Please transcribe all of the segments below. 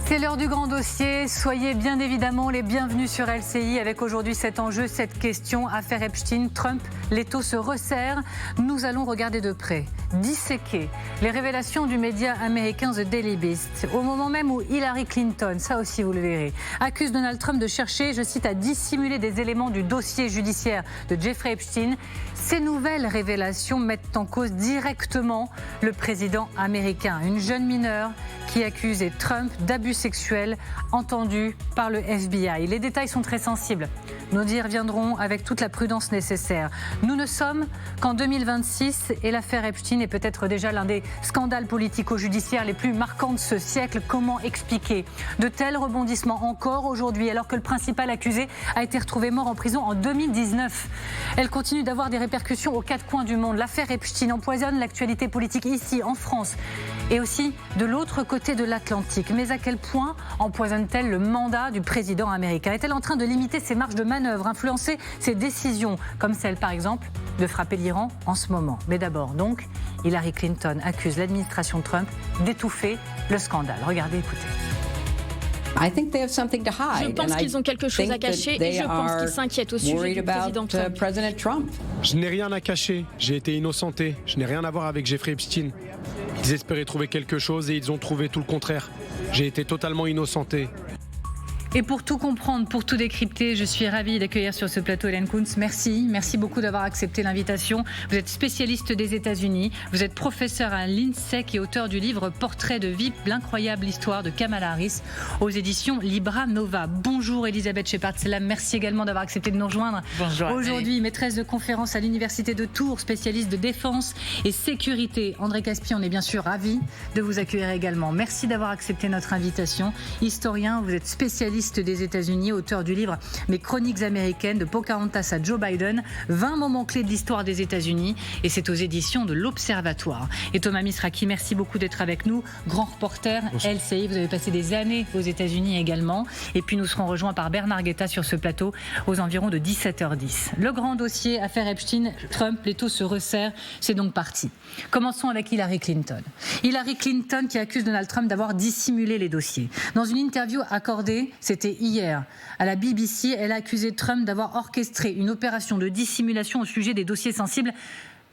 C'est l'heure du grand dossier. Soyez bien évidemment les bienvenus sur LCI avec aujourd'hui cet enjeu, cette question. Affaire Epstein, Trump, l'étau se resserre. Nous allons regarder de près, disséquer les révélations du média américain The Daily Beast. Au moment même où Hillary Clinton, ça aussi vous le verrez, accuse Donald Trump de chercher, je cite, à dissimuler des éléments du dossier judiciaire de Jeffrey Epstein. Ces nouvelles révélations mettent en cause directement le président américain. Une jeune mineure qui accusait Trump d'abus sexuels entendus par le FBI. Les détails sont très sensibles. Nous y reviendrons avec toute la prudence nécessaire. Nous ne sommes qu'en 2026 et l'affaire Epstein est peut-être déjà l'un des scandales politico-judiciaires les plus marquants de ce siècle. Comment expliquer de tels rebondissements encore aujourd'hui alors que le principal accusé a été retrouvé mort en prison en 2019 ? Elle continue d'avoir des répercussions aux quatre coins du monde. L'affaire Epstein empoisonne l'actualité politique ici en France et aussi de l'autre côté de l'Atlantique. Mais à quel point empoisonne-t-elle le mandat du président américain ? Est-elle en train de limiter ses marges de manœuvre, influencer ses décisions, comme celle par exemple de frapper l'Iran en ce moment ? Mais d'abord donc, Hillary Clinton accuse l'administration Trump d'étouffer le scandale. Regardez, écoutez. Je pense qu'ils ont quelque chose à cacher et je pense qu'ils s'inquiètent au sujet du président Trump. Je n'ai rien à cacher, j'ai été innocenté, je n'ai rien à voir avec Jeffrey Epstein. Ils espéraient trouver quelque chose et ils ont trouvé tout le contraire. J'ai été totalement innocenté. Et pour tout comprendre, pour tout décrypter, je suis ravie d'accueillir sur ce plateau Hélène Kuntz. Merci beaucoup d'avoir accepté l'invitation. Vous êtes spécialiste des États-Unis, vous êtes professeur à l'INSEC et auteur du livre Portrait de vie, l'incroyable histoire de Kamala Harris aux éditions Libra Nova. Bonjour Elisabeth Shepard-Selam, merci également d'avoir accepté de nous rejoindre. Bonjour. Aujourd'hui, maîtresse de conférence à l'Université de Tours, spécialiste de défense et sécurité. André Caspi, on est bien sûr ravis de vous accueillir également. Merci d'avoir accepté notre invitation. Historien, vous êtes spécialiste des États-Unis, auteur du livre Mes chroniques américaines de Pocahontas à Joe Biden, 20 moments clés de l'histoire des États-Unis, et c'est aux éditions de l'Observatoire. Et Thomas Misraki, merci beaucoup d'être avec nous, grand reporter LCI, vous avez passé des années aux États-Unis également, et puis nous serons rejoints par Bernard Guetta sur ce plateau aux environs de 17h10. Le grand dossier, affaire Epstein, Trump, l'étau se resserre, c'est donc parti. Commençons avec Hillary Clinton. Hillary Clinton qui accuse Donald Trump d'avoir dissimulé les dossiers. Dans une interview accordée, c'était hier, à la BBC, elle a accusé Trump d'avoir orchestré une opération de dissimulation au sujet des dossiers sensibles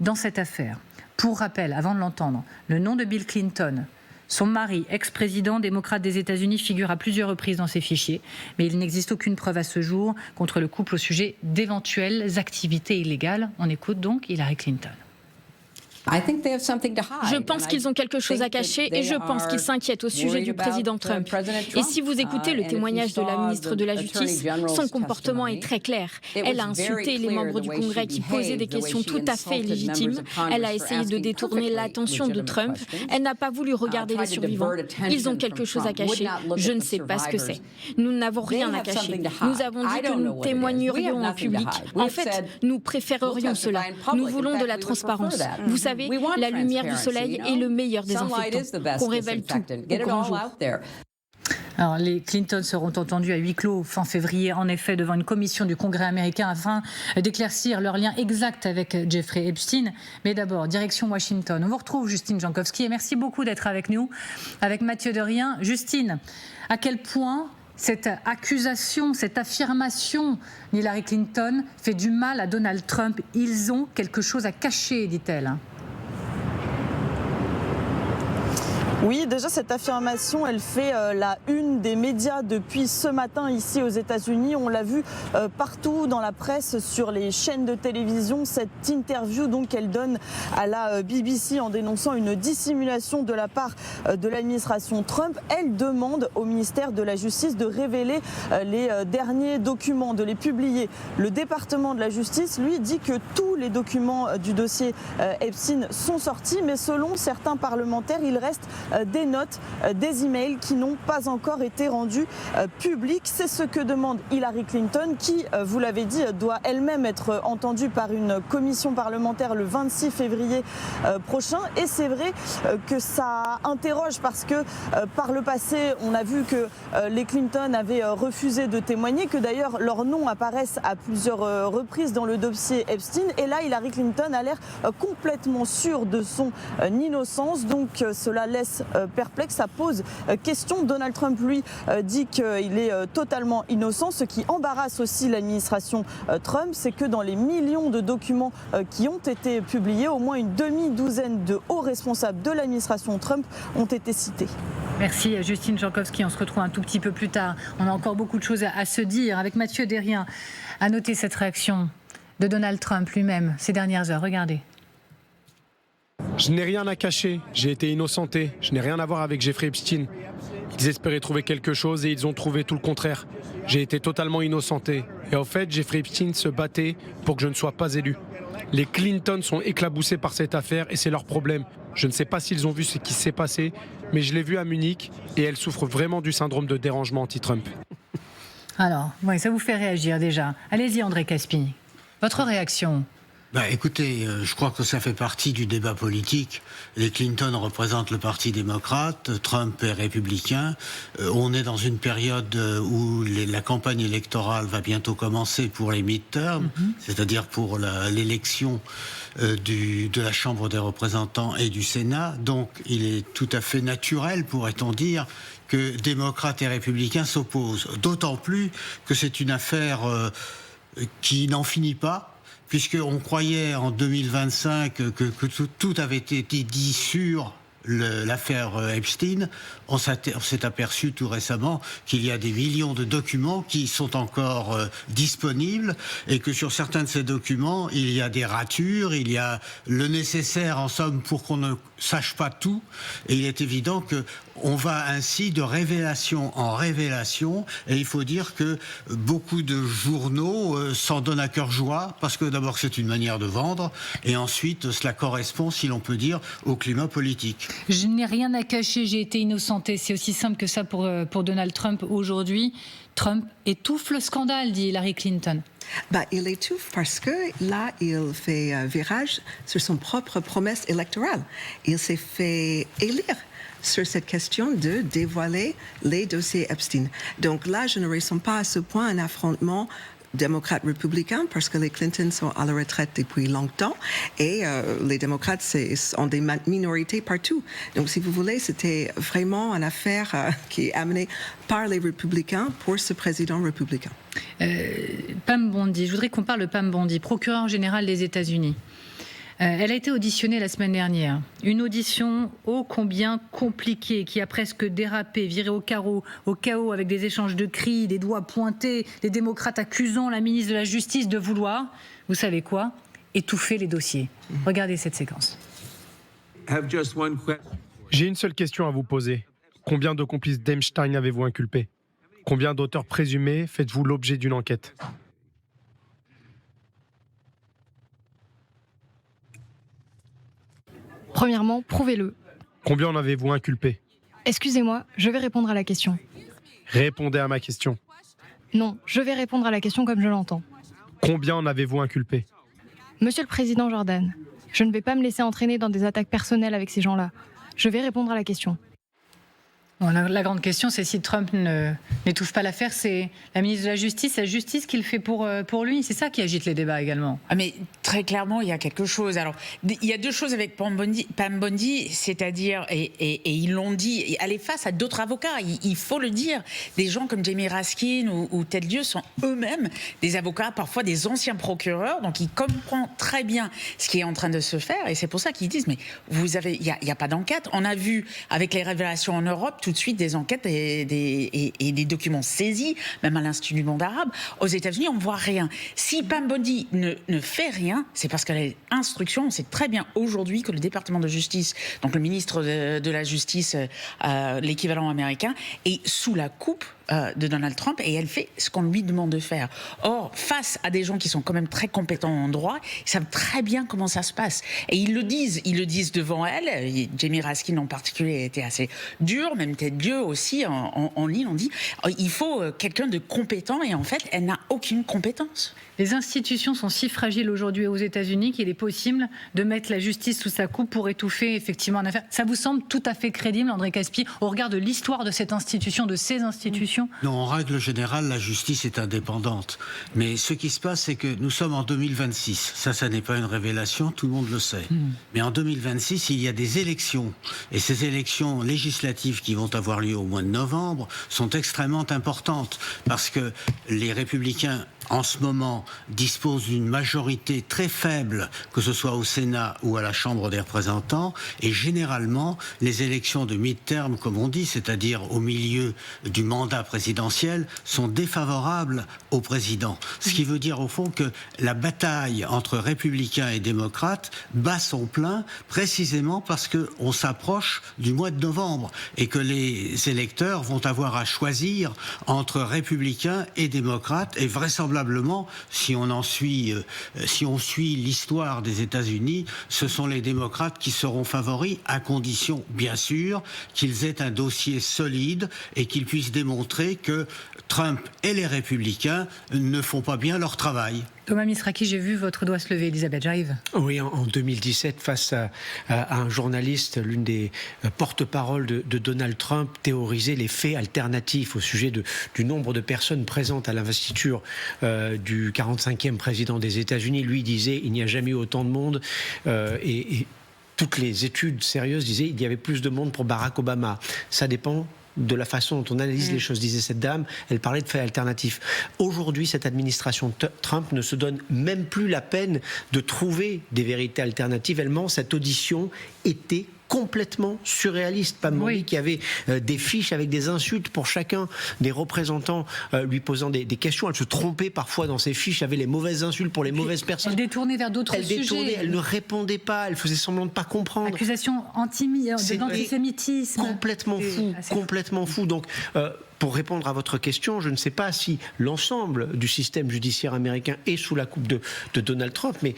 dans cette affaire. Pour rappel, avant de l'entendre, le nom de Bill Clinton, son mari, ex-président démocrate des États-Unis, figure à plusieurs reprises dans ces fichiers, mais il n'existe aucune preuve à ce jour contre le couple au sujet d'éventuelles activités illégales. On écoute donc Hillary Clinton. Je pense qu'ils ont quelque chose à cacher et je pense qu'ils s'inquiètent au sujet du président Trump. Et si vous écoutez le témoignage de la ministre de la Justice, son comportement est très clair. Elle a insulté les membres du Congrès qui posaient des questions tout à fait légitimes. Elle a essayé de détourner l'attention de Trump. Elle n'a pas voulu regarder les survivants. Ils ont quelque chose à cacher. Je ne sais pas ce que c'est. Nous n'avons rien à cacher. Nous avons dit que nous témoignerions en public. En fait, nous préférerions cela. Nous voulons de la transparence. Vous savez, la lumière du soleil est le meilleur désinfectant. Qu'on révèle tout au grand jour. Alors, les Clinton seront entendus à huis clos fin février, en effet, devant une commission du Congrès américain afin d'éclaircir leur lien exact avec Jeffrey Epstein. Mais d'abord, direction Washington. On vous retrouve, Justine Jankowski, et merci beaucoup d'être avec nous, avec Mathieu Derrien. Justine, à quel point cette accusation, cette affirmation d'Hillary Clinton fait du mal à Donald Trump? Ils ont quelque chose à cacher, dit-elle. Oui, déjà cette affirmation, elle fait la une des médias depuis ce matin ici aux États-Unis. On l'a vu partout dans la presse, sur les chaînes de télévision. Cette interview donc qu'elle donne à la BBC en dénonçant une dissimulation de la part de l'administration Trump. Elle demande au ministère de la Justice de révéler les derniers documents, de les publier. Le département de la Justice, lui, dit que tous les documents du dossier Epstein sont sortis, mais selon certains parlementaires, il reste des notes, des emails qui n'ont pas encore été rendus publics. C'est ce que demande Hillary Clinton qui, vous l'avez dit, doit elle-même être entendue par une commission parlementaire le 26 février prochain. Et c'est vrai que ça interroge parce que par le passé, on a vu que les Clinton avaient refusé de témoigner, que d'ailleurs leurs noms apparaissent à plusieurs reprises dans le dossier Epstein. Et là, Hillary Clinton a l'air complètement sûre de son innocence. Donc cela laisse perplexe, ça pose question. Donald Trump, lui, dit qu'il est totalement innocent. Ce qui embarrasse aussi l'administration Trump, c'est que dans les millions de documents qui ont été publiés, au moins une demi-douzaine de hauts responsables de l'administration Trump ont été cités. Merci Justine Jankowski, on se retrouve un tout petit peu plus tard. On a encore beaucoup de choses à se dire. Avec Mathieu Derrien, à noter cette réaction de Donald Trump lui-même ces dernières heures. Regardez. Je n'ai rien à cacher, j'ai été innocenté, je n'ai rien à voir avec Jeffrey Epstein. Ils espéraient trouver quelque chose et ils ont trouvé tout le contraire. J'ai été totalement innocenté. Et en fait, Jeffrey Epstein se battait pour que je ne sois pas élu. Les Clinton sont éclaboussés par cette affaire et c'est leur problème. Je ne sais pas s'ils ont vu ce qui s'est passé, mais je l'ai vu à Munich et elle souffre vraiment du syndrome de dérangement anti-Trump. Alors, ouais, ça vous fait réagir déjà. Allez-y André Caspy, votre réaction? Écoutez, je crois que ça fait partie du débat politique. Les Clinton représentent le Parti démocrate, Trump est républicain. On est dans une période où la campagne électorale va bientôt commencer pour les midterms, c'est-à-dire pour l'élection de la Chambre des représentants et du Sénat. Donc il est tout à fait naturel, pourrait-on dire, que démocrates et républicains s'opposent. D'autant plus que c'est une affaire qui n'en finit pas, puisqu'on croyait en 2025 que tout avait été dit sur l'affaire Epstein. On s'est aperçu tout récemment qu'il y a des millions de documents qui sont encore disponibles et que sur certains de ces documents, il y a des ratures, il y a le nécessaire en somme pour qu'on ne sache pas tout. Et il est évident qu'on va ainsi de révélation en révélation et il faut dire que beaucoup de journaux s'en donnent à cœur joie parce que d'abord c'est une manière de vendre et ensuite cela correspond, si l'on peut dire, au climat politique. Je n'ai rien à cacher, j'ai été innocenté. C'est aussi simple que ça pour Donald Trump aujourd'hui. Trump étouffe le scandale, dit Hillary Clinton. Il étouffe parce que là, il fait virage sur son propre promesse électorale. Il s'est fait élire sur cette question de dévoiler les dossiers Epstein. Donc là, je ne ressens pas à ce point un affrontement démocrates-républicains parce que les Clinton sont à la retraite depuis longtemps et les démocrates ont des minorités partout. Donc si vous voulez, c'était vraiment une affaire qui est amenée par les républicains pour ce président républicain. Pam Bondi, je voudrais qu'on parle de Pam Bondi, procureure générale des États-Unis. Elle a été auditionnée la semaine dernière. Une audition ô combien compliquée, qui a presque dérapé, viré au chaos, avec des échanges de cris, des doigts pointés, les démocrates accusant la ministre de la Justice de vouloir, vous savez quoi, étouffer les dossiers. Regardez cette séquence. J'ai une seule question à vous poser. Combien de complices d'Epstein avez-vous inculpés? Combien d'auteurs présumés faites-vous l'objet d'une enquête? Premièrement, prouvez-le. Combien en avez-vous inculpé? Excusez-moi, je vais répondre à la question. Répondez à ma question. Non, je vais répondre à la question comme je l'entends. Combien en avez-vous inculpé? Monsieur le Président Jordan, je ne vais pas me laisser entraîner dans des attaques personnelles avec ces gens-là. Je vais répondre à la question. Bon, la grande question, c'est si Trump n'étouffe pas l'affaire, c'est la ministre de la Justice qui le fait pour lui. C'est ça qui agite les débats également. Mais très clairement, il y a quelque chose. Alors, il y a deux choses avec Pam Bondi, c'est-à-dire, et ils l'ont dit, elle est face à d'autres avocats, il faut le dire. Des gens comme Jamie Raskin ou Ted Lieu sont eux-mêmes des avocats, parfois des anciens procureurs, donc ils comprennent très bien ce qui est en train de se faire, et c'est pour ça qu'ils disent, mais il n'y a pas d'enquête. On a vu, avec les révélations en Europe, tout de suite des enquêtes et des documents saisis, même à l'Institut du monde arabe. Aux États-Unis, on ne voit rien. Si Pam Bondi ne fait rien, c'est parce qu'elle a instruction. On sait très bien aujourd'hui que le département de justice, donc le ministre de la Justice, l'équivalent américain, est sous la coupe de Donald Trump et elle fait ce qu'on lui demande de faire. Or, face à des gens qui sont quand même très compétents en droit, ils savent très bien comment ça se passe. Et ils le disent devant elle. Jamie Raskin en particulier a été assez dur, même Ted Lieu aussi en ligne, on dit il faut quelqu'un de compétent et en fait, elle n'a aucune compétence. les institutions sont si fragiles aujourd'hui aux États-Unis qu'il est possible de mettre la justice sous sa coupe pour étouffer effectivement une affaire. Ça vous semble tout à fait crédible, André Caspy, au regard de l'histoire de cette institution, de ces institutions? Non, en règle générale, la justice est indépendante. Mais ce qui se passe, c'est que nous sommes en 2026. Ça n'est pas une révélation, tout le monde le sait. Mais en 2026, il y a des élections. Et ces élections législatives qui vont avoir lieu au mois de novembre sont extrêmement importantes. Parce que les républicains, en ce moment, disposent d'une majorité très faible, que ce soit au Sénat ou à la Chambre des représentants. Et généralement, les élections de mi-terme, comme on dit, c'est-à-dire au milieu du mandat présidentiel, sont défavorables au président. Ce qui veut dire au fond que la bataille entre républicains et démocrates bat son plein précisément parce qu'on s'approche du mois de novembre et que les électeurs vont avoir à choisir entre républicains et démocrates. Et vraisemblablement, si on suit l'histoire des États-Unis, ce sont les démocrates qui seront favoris, à condition, bien sûr, qu'ils aient un dossier solide et qu'ils puissent démontrer que Trump et les républicains ne font pas bien leur travail. Thomas Misraki, j'ai vu votre doigt se lever. Elisabeth, j'arrive. Oui, en 2017, face à un journaliste, l'une des porte-paroles de Donald Trump théorisait les faits alternatifs au sujet du nombre de personnes présentes à l'investiture du 45e président des États-Unis. Lui disait il n'y a jamais eu autant de monde et toutes les études sérieuses disaient il y avait plus de monde pour Barack Obama. Ça dépend de la façon dont on analyse les choses, disait cette dame. Elle parlait de faits alternatifs. Aujourd'hui, cette administration Trump ne se donne même plus la peine de trouver des vérités alternatives. Elle ment, cette audition était complètement surréaliste. Pam Bondi qui avait des fiches avec des insultes pour chacun des représentants lui posant des questions. Elle se trompait parfois dans ses fiches, avait les mauvaises insultes pour les mauvaises personnes. Elle détournait vers d'autres sujets. Elle ne répondait pas, elle faisait semblant de ne pas comprendre. Accusation d'antisémitisme. Complètement fou. Donc, pour répondre à votre question, je ne sais pas si l'ensemble du système judiciaire américain est sous la coupe de Donald Trump, mais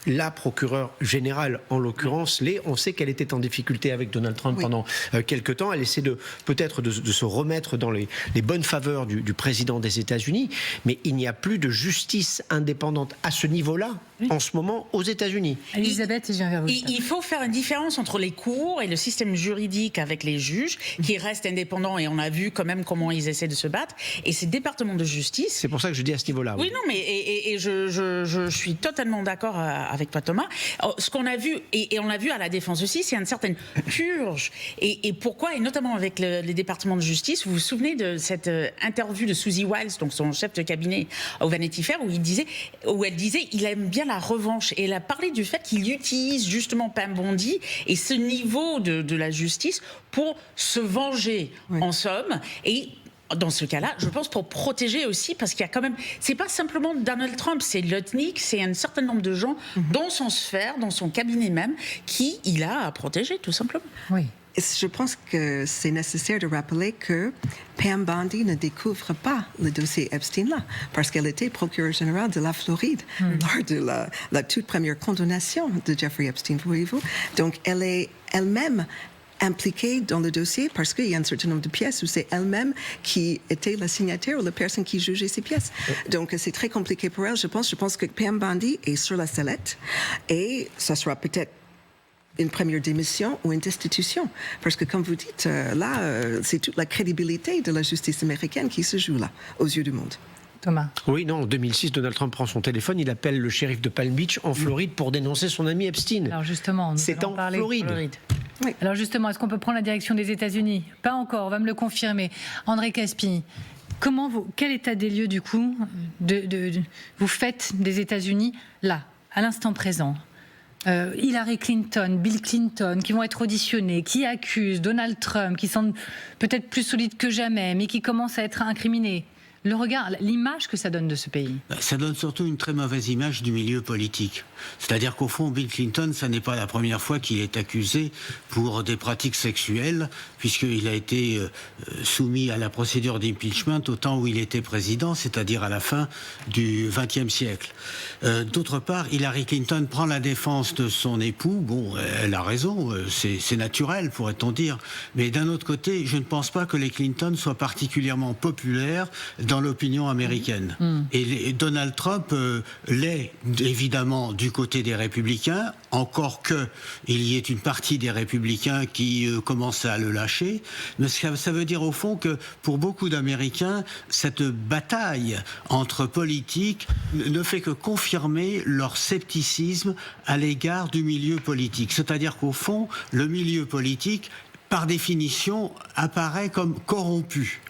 la procureure générale, en l'occurrence, on sait qu'elle était en difficulté avec Donald Trump pendant quelque temps. Elle essaie peut-être de se remettre dans les bonnes faveurs du président des États-Unis, mais il n'y a plus de justice indépendante à ce niveau-là en ce moment aux États-Unis. Elisabeth, je viens vers vous. Il faut faire une différence entre les cours et le système juridique avec les juges, qui restent indépendants, et on a vu quand même comment ils essaient de se battre, et ces départements de justice. C'est pour ça que je dis à ce niveau-là. Oui, non, mais je suis totalement d'accord avec toi, Thomas. Ce qu'on a vu, et on l'a vu à la défense aussi, c'est une certaine purge. Et pourquoi? Et notamment avec les départements de justice. Vous vous souvenez de cette interview de Susie Wiles, donc son chef de cabinet au Vanity Fair, où elle disait il aime bien la revanche, et elle a parlé du fait qu'il utilise justement Pam Bondi et ce niveau de la justice pour se venger, en somme. Et dans ce cas-là, je pense pour protéger aussi, parce qu'il y a quand même, c'est pas simplement Donald Trump, c'est Lutnick, c'est un certain nombre de gens dans son sphère, dans son cabinet même, qui il a à protéger, tout simplement. Oui. Je pense que c'est nécessaire de rappeler que Pam Bondi ne découvre pas le dossier Epstein-là, parce qu'elle était procureure générale de la Floride lors de la toute première condamnation de Jeffrey Epstein, voyez-vous. Donc, elle est elle-même impliquée dans le dossier parce qu'il y a un certain nombre de pièces où c'est elle-même qui était la signataire ou la personne qui jugeait ces pièces. Donc, c'est très compliqué pour elle, je pense. Je pense que Pam Bondi est sur la sellette et ça sera peut-être une première démission ou une destitution. Parce que, comme vous dites, c'est toute la crédibilité de la justice américaine qui se joue là, aux yeux du monde. Thomas. Oui, non, en 2006, Donald Trump prend son téléphone, il appelle le shérif de Palm Beach en Floride pour dénoncer son ami Epstein. Alors justement, c'est en Floride. Oui. Alors justement, est-ce qu'on peut prendre la direction des États-Unis? Pas encore, on va me le confirmer. André Caspy, quel état des lieux du coup vous faites des États-Unis là, à l'instant présent? Hillary Clinton, Bill Clinton, qui vont être auditionnés, qui accusent Donald Trump, qui sont peut-être plus solides que jamais, mais qui commencent à être incriminés. Le regard, l'image que ça donne de ce pays. Ça donne surtout une très mauvaise image du milieu politique. C'est-à-dire qu'au fond, Bill Clinton, ça n'est pas la première fois qu'il est accusé pour des pratiques sexuelles, puisqu'il a été soumis à la procédure d'impeachment au temps où il était président, c'est-à-dire à la fin du XXe siècle. D'autre part, Hillary Clinton prend la défense de son époux. Bon, elle a raison, c'est naturel, pourrait-on dire. Mais d'un autre côté, je ne pense pas que les Clinton soient particulièrement populaires dans dans l'opinion américaine. Et Donald Trump l'est évidemment du côté des républicains, encore qu'il y ait une partie des républicains qui commence à le lâcher. Mais ça veut dire au fond que pour beaucoup d'Américains, cette bataille entre politiques ne fait que confirmer leur scepticisme à l'égard du milieu politique. C'est-à-dire qu'au fond, le milieu politique, par définition, apparaît comme corrompu.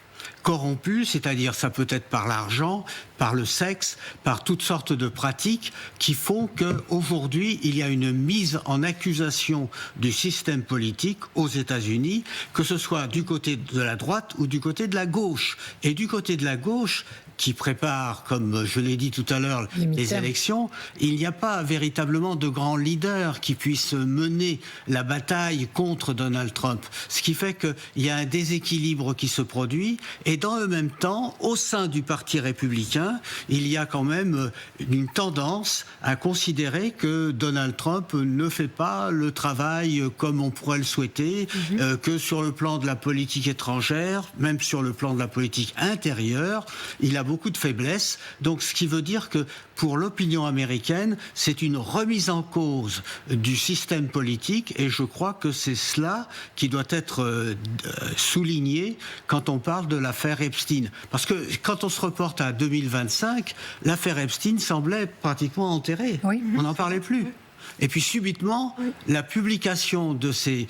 Corrompu, c'est-à-dire ça peut être par l'argent, par le sexe, par toutes sortes de pratiques qui font qu'aujourd'hui, il y a une mise en accusation du système politique aux États-Unis, que ce soit du côté de la droite ou du côté de la gauche. Et du côté de la gauche, qui prépare, comme je l'ai dit tout à l'heure, les élections, il n'y a pas véritablement de grands leaders qui puissent mener la bataille contre Donald Trump. Ce qui fait qu'il y a un déséquilibre qui se produit, et dans le même temps, au sein du Parti républicain, il y a quand même une tendance à considérer que Donald Trump ne fait pas le travail comme on pourrait le souhaiter, que sur le plan de la politique étrangère, même sur le plan de la politique intérieure, il a beaucoup de faiblesses. Donc ce qui veut dire que pour l'opinion américaine, c'est une remise en cause du système politique, et je crois que c'est cela qui doit être souligné quand on parle de l'affaire Epstein. Parce que quand on se reporte à 2025, l'affaire Epstein semblait pratiquement enterrée. Oui. On n'en parlait plus. Et puis subitement, la publication de ces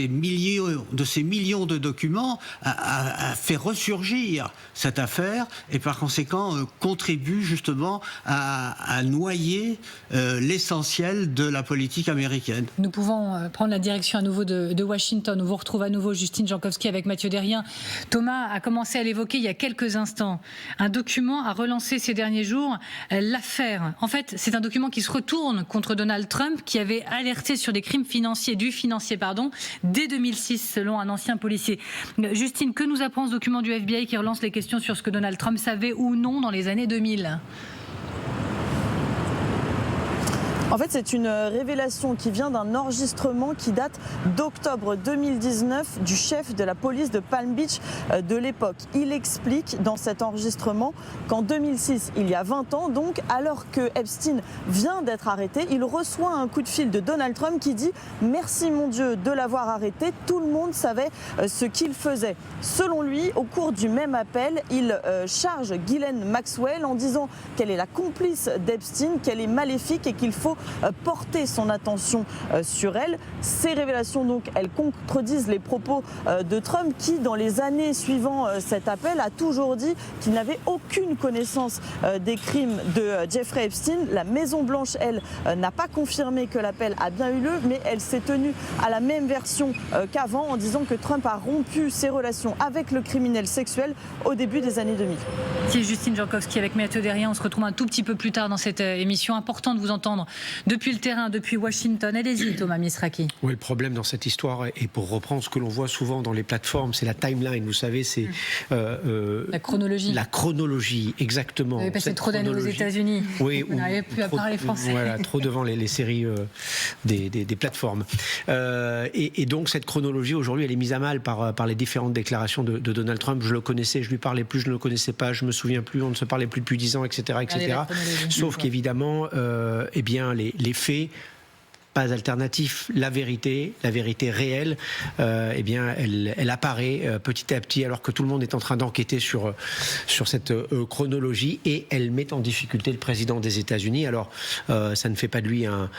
millions de documents a fait ressurgir cette affaire, et par conséquent contribue justement à noyer l'essentiel de la politique américaine. Nous pouvons prendre la direction à nouveau de Washington, où vous retrouvez à nouveau Justine Jankowski avec Mathieu Derrien. Thomas a commencé à l'évoquer il y a quelques instants. Un document a relancé ces derniers jours l'affaire. En fait, c'est un document qui se retourne contre Donald Trump, qui avait alerté sur des crimes financiers, dès 2006, selon un ancien policier. Justine, que nous apprend ce document du FBI qui relance les questions sur ce que Donald Trump savait ou non dans les années 2000 ? En fait, c'est une révélation qui vient d'un enregistrement qui date d'octobre 2019 du chef de la police de Palm Beach de l'époque. Il explique dans cet enregistrement qu'en 2006, il y a 20 ans, donc, alors que Epstein vient d'être arrêté, il reçoit un coup de fil de Donald Trump qui dit « Merci mon Dieu de l'avoir arrêté, tout le monde savait ce qu'il faisait ». Selon lui, au cours du même appel, il charge Ghislaine Maxwell en disant qu'elle est la complice d'Epstein, qu'elle est maléfique et qu'il faut porter son attention sur elle. Ces révélations, donc, elles contredisent les propos de Trump qui, dans les années suivant cet appel, a toujours dit qu'il n'avait aucune connaissance des crimes de Jeffrey Epstein. La Maison-Blanche, elle, n'a pas confirmé que l'appel a bien eu lieu, mais elle s'est tenue à la même version qu'avant, en disant que Trump a rompu ses relations avec le criminel sexuel au début des années 2000. C'est Justine Jankowski avec Mathieu Derrien. On se retrouve un tout petit peu plus tard dans cette émission. Important de vous entendre depuis le terrain, depuis Washington. Allez-y, Thomas Misraki. Oui, le problème dans cette histoire, et pour reprendre ce que l'on voit souvent dans les plateformes, c'est la timeline. Vous savez, c'est la chronologie. La chronologie, exactement. Vous avez passé trop d'années aux États-Unis. Oui, vous n'arrivez plus à parler français. Voilà, trop devant les séries des plateformes. Et donc cette chronologie aujourd'hui, elle est mise à mal par les différentes déclarations de Donald Trump. Je le connaissais, je lui parlais plus, je ne le connaissais pas, je me souviens plus, on ne se parlait plus depuis 10 ans, etc., etc. Sauf qu'évidemment, eh bien, les faits, pas alternatifs, la vérité réelle, eh bien, elle apparaît petit à petit, alors que tout le monde est en train d'enquêter sur cette chronologie, et elle met en difficulté le président des États-Unis. Alors, ça ne fait pas de lui un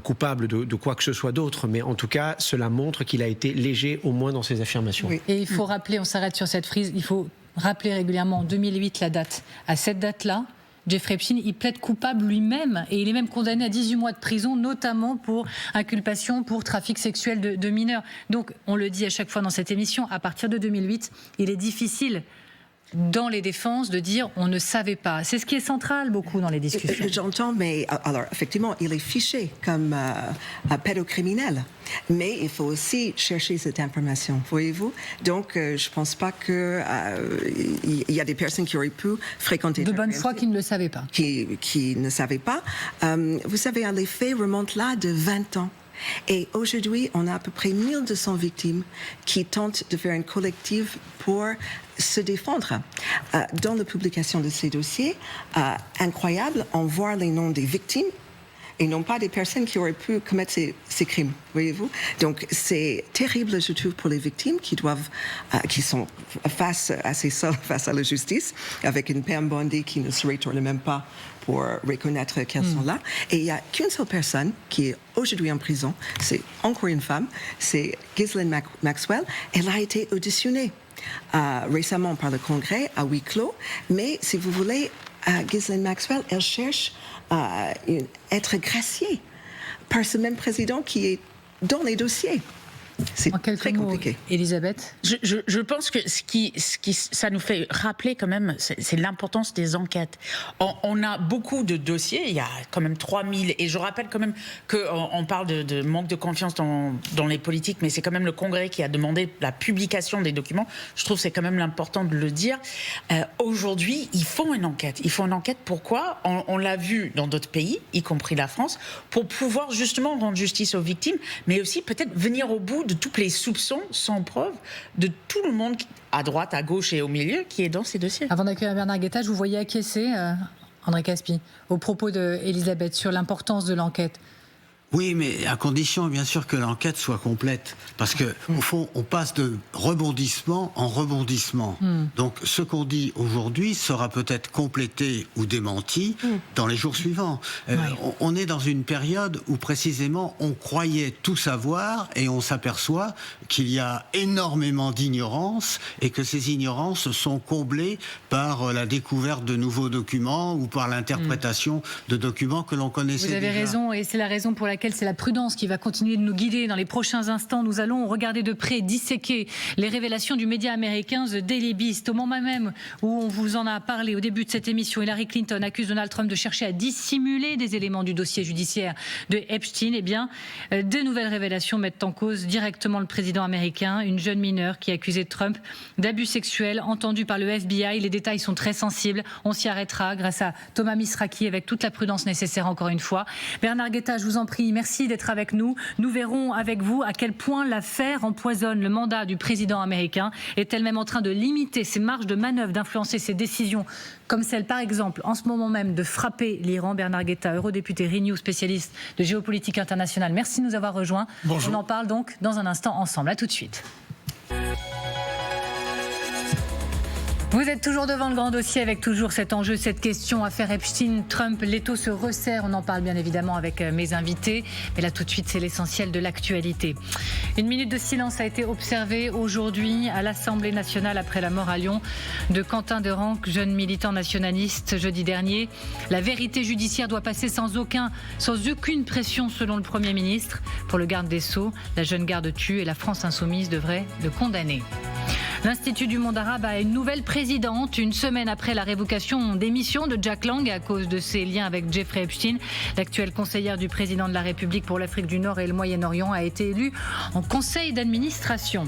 coupable de quoi que ce soit d'autre, mais en tout cas, cela montre qu'il a été léger, au moins dans ses affirmations. Oui. Et il faut rappeler, on s'arrête sur cette frise, il faut rappeler régulièrement en 2008 la date. À cette date-là, Jeffrey Epstein, il plaide coupable lui-même, et il est même condamné à 18 mois de prison, notamment pour inculpation pour trafic sexuel de mineurs. Donc, on le dit à chaque fois dans cette émission, à partir de 2008, il est difficile dans les défenses de dire on ne savait pas. C'est ce qui est central beaucoup dans les discussions. J'entends, mais alors effectivement, il est fiché comme un pédocriminel. Mais il faut aussi chercher cette information, voyez-vous. Donc, je ne pense pas qu'il y a des personnes qui auraient pu fréquenter... De bonne foi qui ne le savaient pas. Qui ne savaient pas. Vous savez, les faits remontent là de 20 ans. Et aujourd'hui, on a à peu près 1200 victimes qui tentent de faire une collective pour se défendre. Dans la publication de ces dossiers, incroyable, on voit les noms des victimes et non pas des personnes qui auraient pu commettre ces crimes, voyez-vous. Donc c'est terrible, je trouve, pour les victimes qui sont assez seules face à la justice, avec une Pam Bondi qui ne se retourne même pas pour reconnaître qu'elles sont là. Et il n'y a qu'une seule personne qui est aujourd'hui en prison, c'est encore une femme, c'est Ghislaine Maxwell. Elle a été auditionnée récemment par le Congrès à huis clos, mais si vous voulez, Ghislaine Maxwell, elle cherche à être graciée par ce même président qui est dans les dossiers. C'est très compliqué. Elisabeth, je pense que ça nous fait rappeler quand même, c'est l'importance des enquêtes. On a beaucoup de dossiers, il y a quand même 3000, et je rappelle quand même qu'on parle de manque de confiance dans les politiques, mais c'est quand même le Congrès qui a demandé la publication des documents. Je trouve que c'est quand même important de le dire. Aujourd'hui, ils font une enquête. Ils font une enquête, pourquoi ? On l'a vu dans d'autres pays, y compris la France, pour pouvoir justement rendre justice aux victimes, mais aussi peut-être venir au bout de tous les soupçons sans preuve de tout le monde à droite, à gauche et au milieu qui est dans ces dossiers. Avant d'accueillir Bernard Guetta, je vous voyais acquiescer, André Caspi, aux propos d'Elisabeth sur l'importance de l'enquête. Oui, mais à condition, bien sûr, que l'enquête soit complète. Parce que, au fond, on passe de rebondissement en rebondissement. Donc, ce qu'on dit aujourd'hui sera peut-être complété ou démenti dans les jours suivants. On est dans une période où, précisément, on croyait tout savoir et on s'aperçoit qu'il y a énormément d'ignorance et que ces ignorances sont comblées par la découverte de nouveaux documents ou par l'interprétation de documents que l'on connaissait déjà. Vous avez raison, et c'est la raison pour laquelle c'est la prudence qui va continuer de nous guider. Dans les prochains instants, nous allons regarder de près, disséquer les révélations du média américain The Daily Beast. Au moment même où on vous en a parlé au début de cette émission, Hillary Clinton accuse Donald Trump de chercher à dissimuler des éléments du dossier judiciaire de Epstein. Eh bien, de nouvelles révélations mettent en cause directement le président américain, une jeune mineure qui accusait Trump d'abus sexuels entendus par le FBI. Les détails sont très sensibles. On s'y arrêtera grâce à Thomas Misraki avec toute la prudence nécessaire encore une fois. Bernard Guetta, je vous en prie, merci d'être avec nous. Nous verrons avec vous à quel point l'affaire empoisonne le mandat du président américain. Est-elle même en train de limiter ses marges de manœuvre, d'influencer ses décisions, comme celle par exemple en ce moment même de frapper l'Iran? Bernard Guetta, eurodéputé Renew, spécialiste de géopolitique internationale. Merci de nous avoir rejoints. Bonjour. On en parle donc dans un instant ensemble. À tout de suite. Vous êtes toujours devant le grand dossier avec toujours cet enjeu, cette question, affaire Epstein, Trump, l'étau se resserre. On en parle bien évidemment avec mes invités. Mais là tout de suite, c'est l'essentiel de l'actualité. Une minute de silence a été observée aujourd'hui à l'Assemblée nationale après la mort à Lyon de Quentin Derenque, jeune militant nationaliste jeudi dernier. La vérité judiciaire doit passer sans aucune pression selon le Premier ministre. Pour le garde des Sceaux, la jeune garde tue et la France insoumise devrait le condamner. L'Institut du monde arabe a une nouvelle présidente, une semaine après la révocation d'émission de Jack Lang à cause de ses liens avec Jeffrey Epstein. L'actuelle conseillère du président de la République pour l'Afrique du Nord et le Moyen-Orient a été élue en conseil d'administration.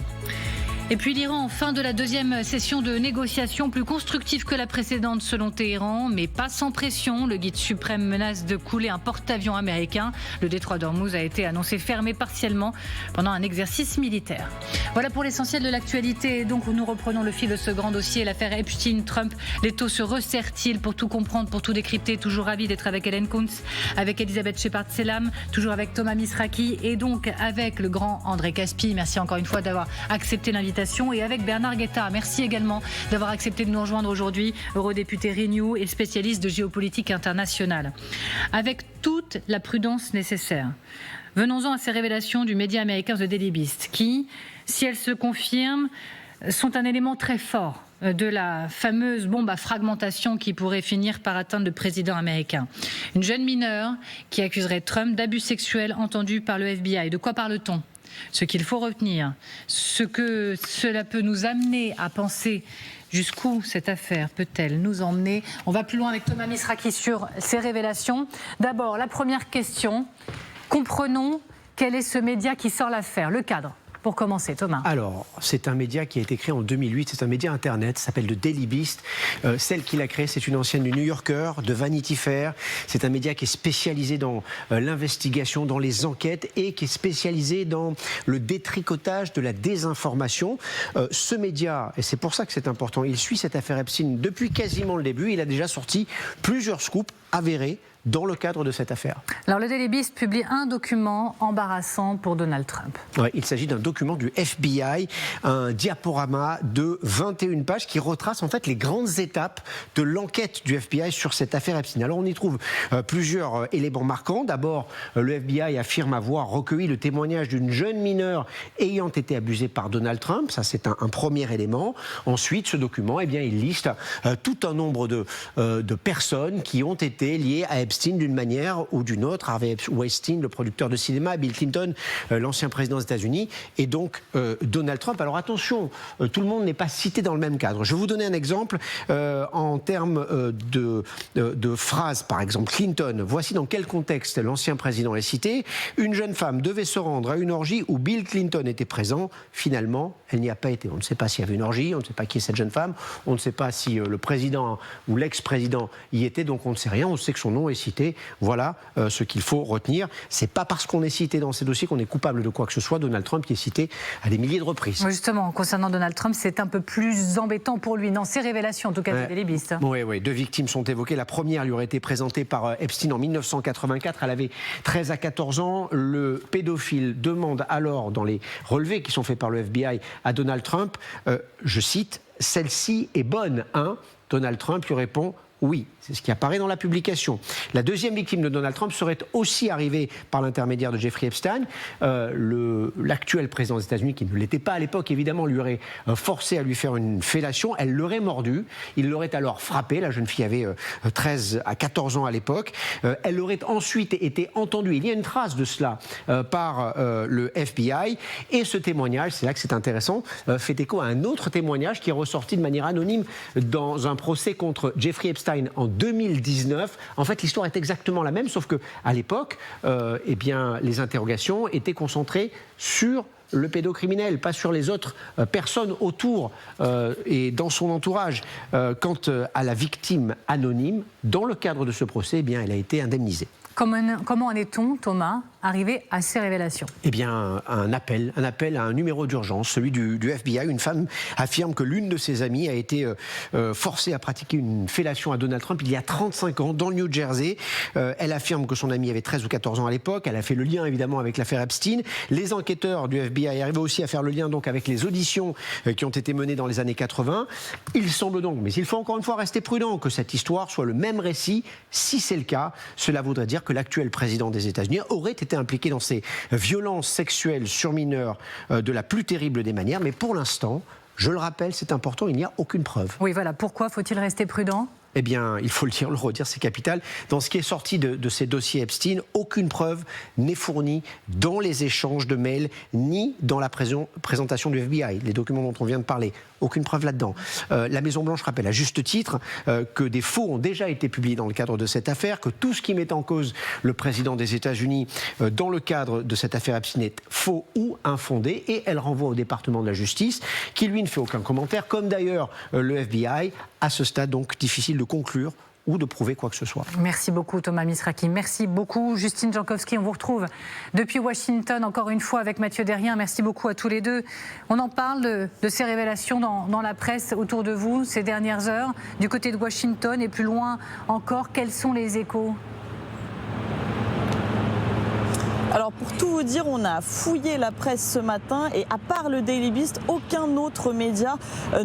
Et puis l'Iran, fin de la deuxième session de négociation, plus constructive que la précédente selon Téhéran, mais pas sans pression. Le guide suprême menace de couler un porte-avions américain. Le détroit d'Ormuz a été annoncé fermé partiellement pendant un exercice militaire. Voilà pour l'essentiel de l'actualité. Donc nous reprenons le fil de ce grand dossier, l'affaire Epstein-Trump. L'étau se resserre-t-il? Pour tout comprendre, pour tout décrypter, toujours ravi d'être avec Hélène Kuntz, avec Elisabeth Shepard-Selam, toujours avec Thomas Misraki et donc avec le grand André Caspi. Merci encore une fois d'avoir accepté l'invitation. Et avec Bernard Guetta, merci également d'avoir accepté de nous rejoindre aujourd'hui, eurodéputé Renew et spécialiste de géopolitique internationale. Avec toute la prudence nécessaire, venons-en à ces révélations du média américain The Daily Beast qui, si elles se confirment, sont un élément très fort de la fameuse bombe à fragmentation qui pourrait finir par atteindre le président américain. Une jeune mineure qui accuserait Trump d'abus sexuels entendus par le FBI. De quoi parle-t-on ? Ce qu'il faut retenir, ce que cela peut nous amener à penser, jusqu'où cette affaire peut-elle nous emmener? On va plus loin avec Thomas Misraki sur ces révélations. D'abord, la première question, comprenons quel est ce média qui sort l'affaire, le cadre. pour commencer, Thomas? Alors, c'est un média qui a été créé en 2008, c'est un média internet, ça s'appelle The Daily Beast. Celle qui l'a créé, c'est une ancienne du New Yorker, de Vanity Fair. C'est un média qui est spécialisé dans l'investigation, dans les enquêtes et qui est spécialisé dans le détricotage de la désinformation. Ce média, et c'est pour ça que c'est important, il suit cette affaire Epstein depuis quasiment le début. Il a déjà sorti plusieurs scoops avérés dans le cadre de cette affaire. Alors le Daily Beast publie un document embarrassant pour Donald Trump. Ouais, il s'agit d'un document du FBI, un diaporama de 21 pages qui retrace en fait les grandes étapes de l'enquête du FBI sur cette affaire Epstein. Alors on y trouve plusieurs éléments marquants. D'abord, le FBI affirme avoir recueilli le témoignage d'une jeune mineure ayant été abusée par Donald Trump. Ça, c'est un premier élément. Ensuite, ce document, eh bien, il liste tout un nombre de personnes qui ont été liées à Epstein d'une manière ou d'une autre. Harvey Weinstein, le producteur de cinéma, Bill Clinton, l'ancien président des États-Unis, et donc Donald Trump. Alors attention, tout le monde n'est pas cité dans le même cadre. Je vais vous donner un exemple en termes de phrases. Par exemple, Clinton, voici dans quel contexte l'ancien président est cité. Une jeune femme devait se rendre à une orgie où Bill Clinton était présent. Finalement, elle n'y a pas été. On ne sait pas s'il y avait une orgie, on ne sait pas qui est cette jeune femme, on ne sait pas si le président ou l'ex-président y était, donc on ne sait rien. On sait que son nom est cité. Voilà ce qu'il faut retenir. C'est pas parce qu'on est cité dans ces dossiers qu'on est coupable de quoi que ce soit. Donald Trump qui est cité à des milliers de reprises. Justement, concernant Donald Trump, c'est un peu plus embêtant pour lui. Dans ses révélations, en tout cas, Daily Beast. Oui, deux victimes sont évoquées. La première lui aurait été présentée par Epstein en 1984. Elle avait 13 à 14 ans. Le pédophile demande alors, dans les relevés qui sont faits par le FBI à Donald Trump, je cite, « Celle-ci est bonne, hein ?» Donald Trump lui répond « Oui ». C'est ce qui apparaît dans la publication. La deuxième victime de Donald Trump serait aussi arrivée par l'intermédiaire de Jeffrey Epstein. L'actuel président des États-Unis, qui ne l'était pas à l'époque, évidemment, lui aurait forcé à lui faire une fellation. Elle l'aurait mordu. Il l'aurait alors frappé. La jeune fille avait 13 à 14 ans à l'époque. Elle aurait ensuite été entendue. Il y a une trace de cela par le FBI. Et ce témoignage, c'est là que c'est intéressant, fait écho à un autre témoignage qui est ressorti de manière anonyme dans un procès contre Jeffrey Epstein en 2019. En fait, l'histoire est exactement la même, sauf qu'à l'époque, eh bien, les interrogations étaient concentrées sur le pédocriminel, pas sur les autres personnes autour et dans son entourage. Quant à la victime anonyme, dans le cadre de ce procès, eh bien, elle a été indemnisée. Comment en est-on, Thomas, arrivé à ces révélations? Eh bien, un appel à un numéro d'urgence, celui du FBI. Une femme affirme que l'une de ses amies a été forcée à pratiquer une fellation à Donald Trump il y a 35 ans dans le New Jersey. Elle affirme que son amie avait 13 ou 14 ans à l'époque. Elle a fait le lien, évidemment, avec l'affaire Epstein. Les enquêteurs du FBI arrivaient aussi à faire le lien donc, avec les auditions qui ont été menées dans les années 80. Il semble donc, mais il faut encore une fois rester prudent, que cette histoire soit le même récit. Si c'est le cas, cela voudrait dire que l'actuel président des États-Unis aurait été impliqué dans ces violences sexuelles sur mineurs de la plus terrible des manières. Mais pour l'instant, je le rappelle, c'est important, il n'y a aucune preuve. Oui, voilà. Pourquoi faut-il rester prudent ? Eh bien, il faut le dire, le redire, c'est capital. Dans ce qui est sorti de ces dossiers Epstein, aucune preuve n'est fournie dans les échanges de mails, ni dans la présentation du FBI, les documents dont on vient de parler. Aucune preuve là-dedans. La Maison-Blanche rappelle à juste titre que des faux ont déjà été publiés dans le cadre de cette affaire, que tout ce qui met en cause le président des États-Unis dans le cadre de cette affaire Epstein est faux ou infondé, et elle renvoie au département de la justice, qui lui ne fait aucun commentaire, comme d'ailleurs le FBI. À ce stade, donc, difficile de conclure ou de prouver quoi que ce soit. Merci beaucoup Thomas Misraki, merci beaucoup Justine Jankowski. On vous retrouve depuis Washington encore une fois avec Mathieu Derrien. Merci beaucoup à tous les deux. On en parle de ces révélations dans la presse autour de vous ces dernières heures, du côté de Washington et plus loin encore. Quels sont les échos ? Alors pour tout vous dire, on a fouillé la presse ce matin et à part le Daily Beast, aucun autre média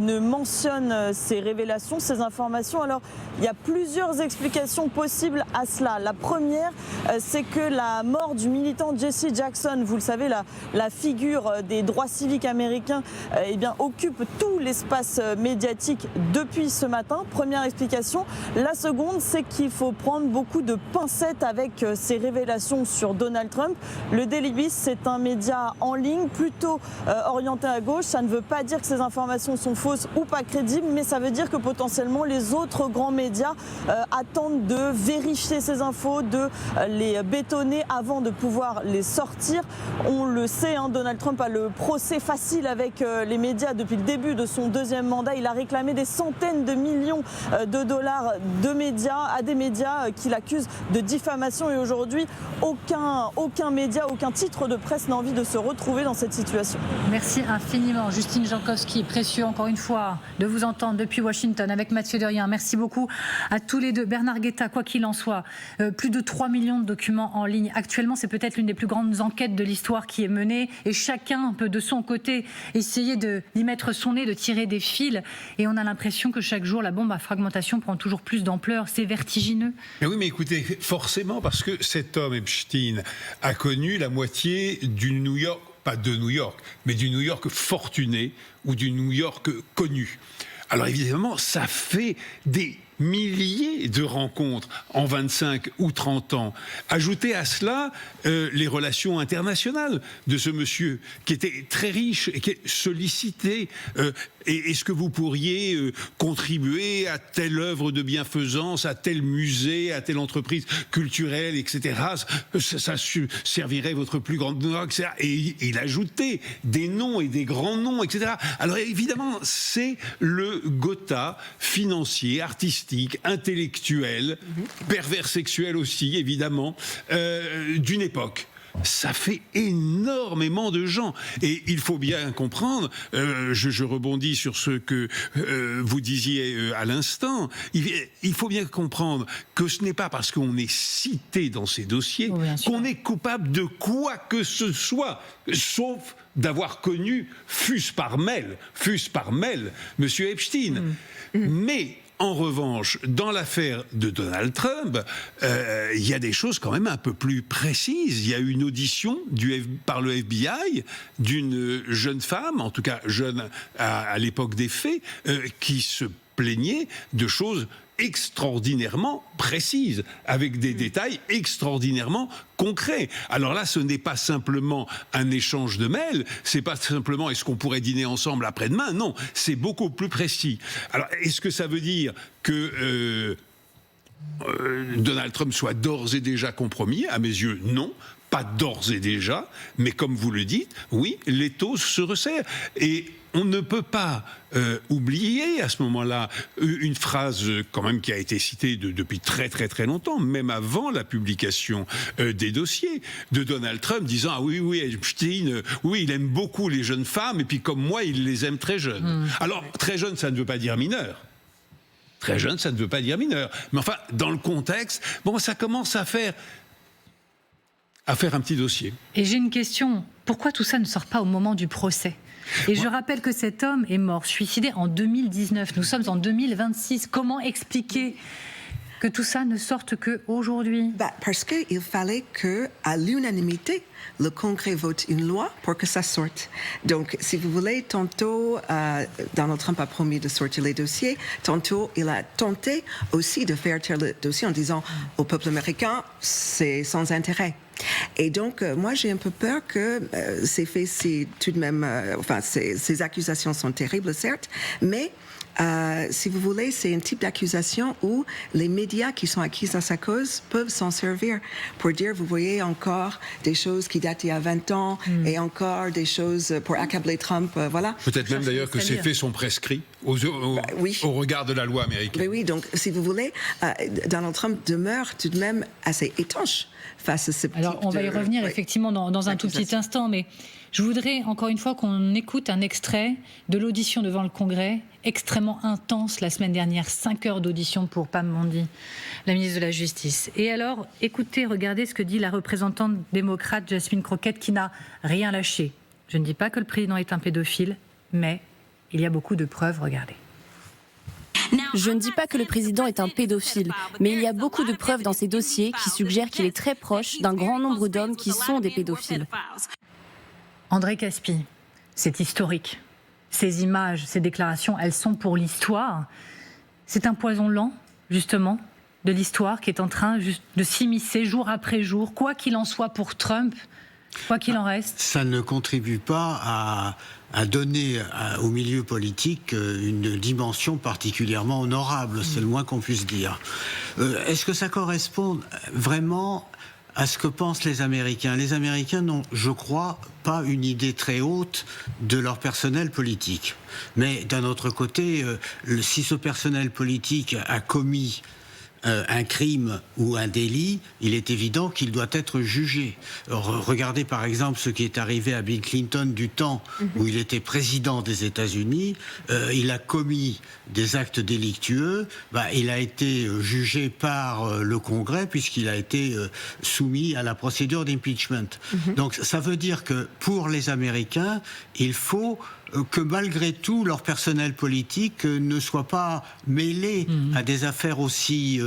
ne mentionne ces révélations, ces informations. Alors il y a plusieurs explications possibles à cela. La première, c'est que la mort du militant Jesse Jackson, vous le savez, la figure des droits civiques américains, eh bien, occupe tout l'espace médiatique depuis ce matin. Première explication. La seconde, c'est qu'il faut prendre beaucoup de pincettes avec ces révélations sur Donald Trump. Le Daily Beast, c'est un média en ligne plutôt orienté à gauche. Ça ne veut pas dire que ces informations sont fausses ou pas crédibles, mais ça veut dire que potentiellement les autres grands médias attendent de vérifier ces infos, de les bétonner avant de pouvoir les sortir. On le sait, Donald Trump a le procès facile avec les médias depuis le début de son deuxième mandat. Il a réclamé des centaines de millions de dollars à des médias qu'il accuse de diffamation, et aujourd'hui aucun média, aucun titre de presse n'a envie de se retrouver dans cette situation. Merci infiniment Justine Jankowski, précieux encore une fois de vous entendre depuis Washington avec Mathieu Derrien. Merci beaucoup à tous les deux. Bernard Guetta, quoi qu'il en soit, plus de 3 millions de documents en ligne. Actuellement, c'est peut-être l'une des plus grandes enquêtes de l'histoire qui est menée, et chacun peut de son côté essayer d'y mettre son nez, de tirer des fils, et on a l'impression que chaque jour la bombe à fragmentation prend toujours plus d'ampleur. C'est vertigineux. Mais oui, mais écoutez, forcément, parce que cet homme Epstein a connu la moitié du New York, pas de New York, mais du New York fortuné ou du New York connu. Alors évidemment, ça fait des milliers de rencontres en 25 ou 30 ans. Ajoutez à cela les relations internationales de ce monsieur qui était très riche et qui est sollicité. Est-ce que vous pourriez contribuer à telle œuvre de bienfaisance, à tel musée, à telle entreprise culturelle, etc. Ça servirait votre plus grande gloire, etc. Et il ajoutait des noms et des grands noms, etc. Alors évidemment, c'est le Gotha financier, artistique, intellectuel, pervers sexuel aussi, évidemment, d'une époque. Ça fait énormément de gens. Et il faut bien comprendre, je rebondis sur ce que vous disiez à l'instant, il faut bien comprendre que ce n'est pas parce qu'on est cité dans ces dossiers qu'on est coupable de quoi que ce soit, sauf d'avoir connu, fût-ce par mail, monsieur Epstein. Mais en revanche, dans l'affaire de Donald Trump, il y a des choses quand même un peu plus précises. Il y a eu une audition par le FBI d'une jeune femme, en tout cas jeune à l'époque des faits, qui se plaignait de choses extraordinairement précises, avec des détails extraordinairement concrets. Alors là, ce n'est pas simplement un échange de mails, c'est pas simplement est-ce qu'on pourrait dîner ensemble après-demain, non, c'est beaucoup plus précis. Alors, est-ce que ça veut dire que Donald Trump soit d'ores et déjà compromis? À mes yeux, non. Pas d'ores et déjà, mais comme vous le dites, oui, l'étau se resserre. Et on ne peut pas oublier à ce moment-là une phrase quand même qui a été citée depuis très très très longtemps, même avant la publication des dossiers de Donald Trump, disant ah oui Epstein, oui il aime beaucoup les jeunes femmes et puis comme moi il les aime très jeunes. Alors très jeune ça ne veut pas dire mineur. Très jeune ça ne veut pas dire mineur. Mais enfin dans le contexte, bon ça commence à faire un petit dossier. Et j'ai une question. Pourquoi tout ça ne sort pas au moment du procès ? Et je rappelle que cet homme est mort, suicidé en 2019. Nous sommes en 2026. Comment expliquer que tout ça ne sorte qu'aujourd'hui ? Parce qu'il fallait qu'à l'unanimité, le Congrès vote une loi pour que ça sorte. Donc, si vous voulez, tantôt, Donald Trump a promis de sortir les dossiers, tantôt, il a tenté aussi de faire taire le dossier en disant au peuple américain, c'est sans intérêt. Et donc, moi, j'ai un peu peur que ces faits, c'est tout de même... ces accusations sont terribles, certes, mais... si vous voulez, c'est un type d'accusation où les médias qui sont acquis à sa cause peuvent s'en servir pour dire, vous voyez encore des choses qui datent il y a 20 ans et encore des choses pour accabler Trump, voilà. Peut-être même d'ailleurs que ces faits sont prescrits au regard de la loi américaine. Oui, donc si vous voulez, Donald Trump demeure tout de même assez étanche face à ce type. Alors on va y revenir effectivement dans un tout petit instant, mais je voudrais encore une fois qu'on écoute un extrait de l'audition devant le Congrès, extrêmement intense la semaine dernière, 5 heures d'audition pour Pam Bondi, la ministre de la Justice. Et alors, écoutez, regardez ce que dit la représentante démocrate Jasmine Crockett, qui n'a rien lâché. Je ne dis pas que le président est un pédophile, mais il y a beaucoup de preuves, regardez. Je ne dis pas que le président est un pédophile, mais il y a beaucoup de preuves dans ces dossiers qui suggèrent qu'il est très proche d'un grand nombre d'hommes qui sont des pédophiles. André Caspi, c'est historique. Ces images, ces déclarations, elles sont pour l'histoire. C'est un poison lent, justement, de l'histoire qui est en train juste de s'immiscer jour après jour, quoi qu'il en soit pour Trump, quoi qu'il en reste? Ça ne contribue pas à donner au milieu politique une dimension particulièrement honorable, c'est le moins qu'on puisse dire. Est-ce que ça correspond vraiment à ce que pensent les Américains? Les Américains n'ont, je crois, pas une idée très haute de leur personnel politique. Mais d'un autre côté, si ce personnel politique a commis un crime ou un délit, il est évident qu'il doit être jugé. Regardez par exemple ce qui est arrivé à Bill Clinton du temps où il était président des États-Unis. Il a commis des actes délictueux. Il a été jugé par le Congrès puisqu'il a été soumis à la procédure d'impeachment. Donc ça veut dire que pour les Américains, il faut que malgré tout, leur personnel politique ne soit pas mêlé à des affaires aussi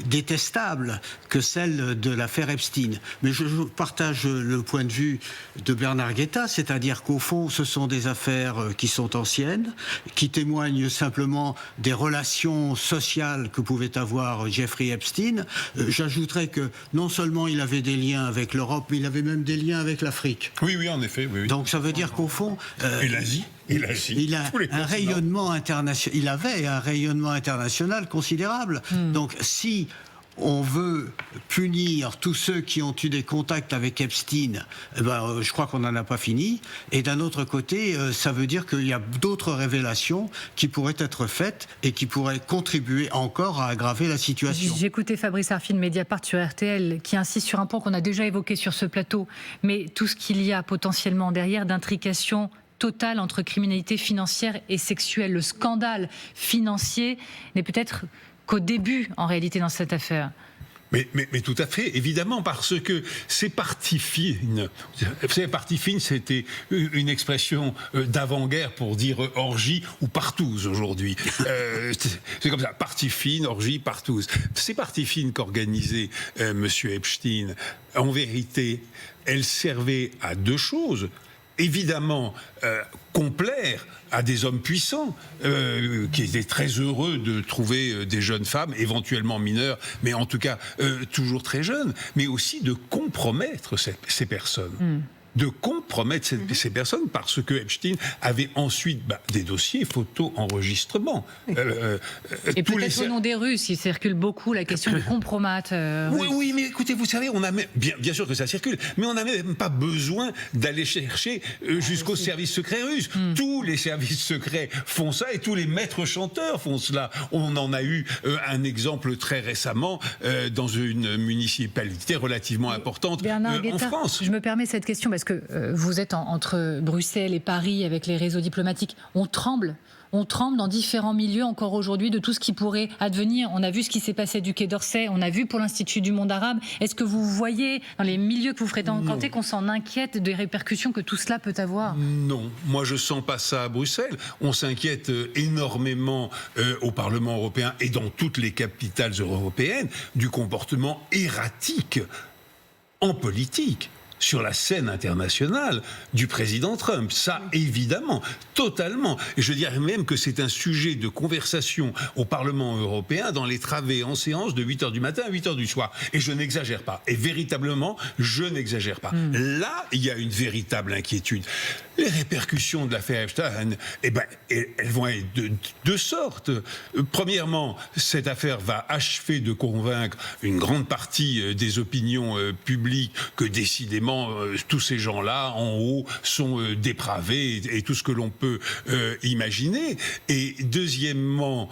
détestables que celle de l'affaire Epstein. Mais je partage le point de vue de Bernard Guetta, c'est-à-dire qu'au fond, ce sont des affaires qui sont anciennes, qui témoignent simplement des relations sociales que pouvait avoir Jeffrey Epstein. J'ajouterais que non seulement il avait des liens avec l'Europe, mais il avait même des liens avec l'Afrique. Oui, en effet. Oui. Donc ça veut dire qu'au fond... et l'Asie. Il a un rayonnement international. Il avait un rayonnement international considérable. Donc, si on veut punir tous ceux qui ont eu des contacts avec Epstein, je crois qu'on n'en a pas fini. Et d'un autre côté, ça veut dire qu'il y a d'autres révélations qui pourraient être faites et qui pourraient contribuer encore à aggraver la situation. J'écoutais Fabrice Arfi de Mediapart sur RTL qui insiste sur un point qu'on a déjà évoqué sur ce plateau, mais tout ce qu'il y a potentiellement derrière d'intrication totale entre criminalité financière et sexuelle. Le scandale financier n'est peut-être qu'au début, en réalité, dans cette affaire. Mais tout à fait, évidemment, parce que ces parties fines, ces parties fines, c'était une d'avant-guerre pour dire orgie ou partouze aujourd'hui. C'est comme ça, parties fines, orgie, partouze. Ces parties fines qu'organisait Monsieur Epstein, en vérité, elles servaient à deux choses. Évidemment, complaire à des hommes puissants qui étaient très heureux de trouver des jeunes femmes, éventuellement mineures, mais en tout cas toujours très jeunes, mais aussi de compromettre ces personnes. De compromettre ces personnes parce que Epstein avait ensuite des dossiers photo-enregistrement. Et peut-être au nom des Russes, il circule beaucoup la question du compromat. Oui, mais écoutez, vous savez, on a même, bien sûr que ça circule, mais on n'a même pas besoin d'aller chercher jusqu'aux services secrets russes. Tous les services secrets font ça et tous les maîtres chanteurs font cela. On en a eu un exemple très récemment dans une municipalité relativement importante en France. Je me permets cette question parce que vous êtes entre Bruxelles et Paris avec les réseaux diplomatiques. On tremble dans différents milieux encore aujourd'hui de tout ce qui pourrait advenir. On a vu ce qui s'est passé du Quai d'Orsay, on a vu pour l'Institut du monde arabe. Est-ce que vous voyez dans les milieux que vous fréquentez qu'on s'en inquiète des répercussions que tout cela peut avoir? Non, moi je sens pas ça à Bruxelles. On s'inquiète énormément au Parlement européen et dans toutes les capitales européennes du comportement erratique en politique sur la scène internationale du président Trump. Ça, évidemment, totalement. Et je dirais même que c'est un sujet de conversation au Parlement européen dans les travées en séance de 8h du matin à 8h du soir. Et je n'exagère pas. Et véritablement, je n'exagère pas. Là, il y a une véritable inquiétude. Les répercussions de l'affaire Epstein, elles vont être de deux sortes. Premièrement, cette affaire va achever de convaincre une grande partie des opinions publiques que décidément tous ces gens-là en haut sont dépravés et tout ce que l'on peut imaginer. Et deuxièmement,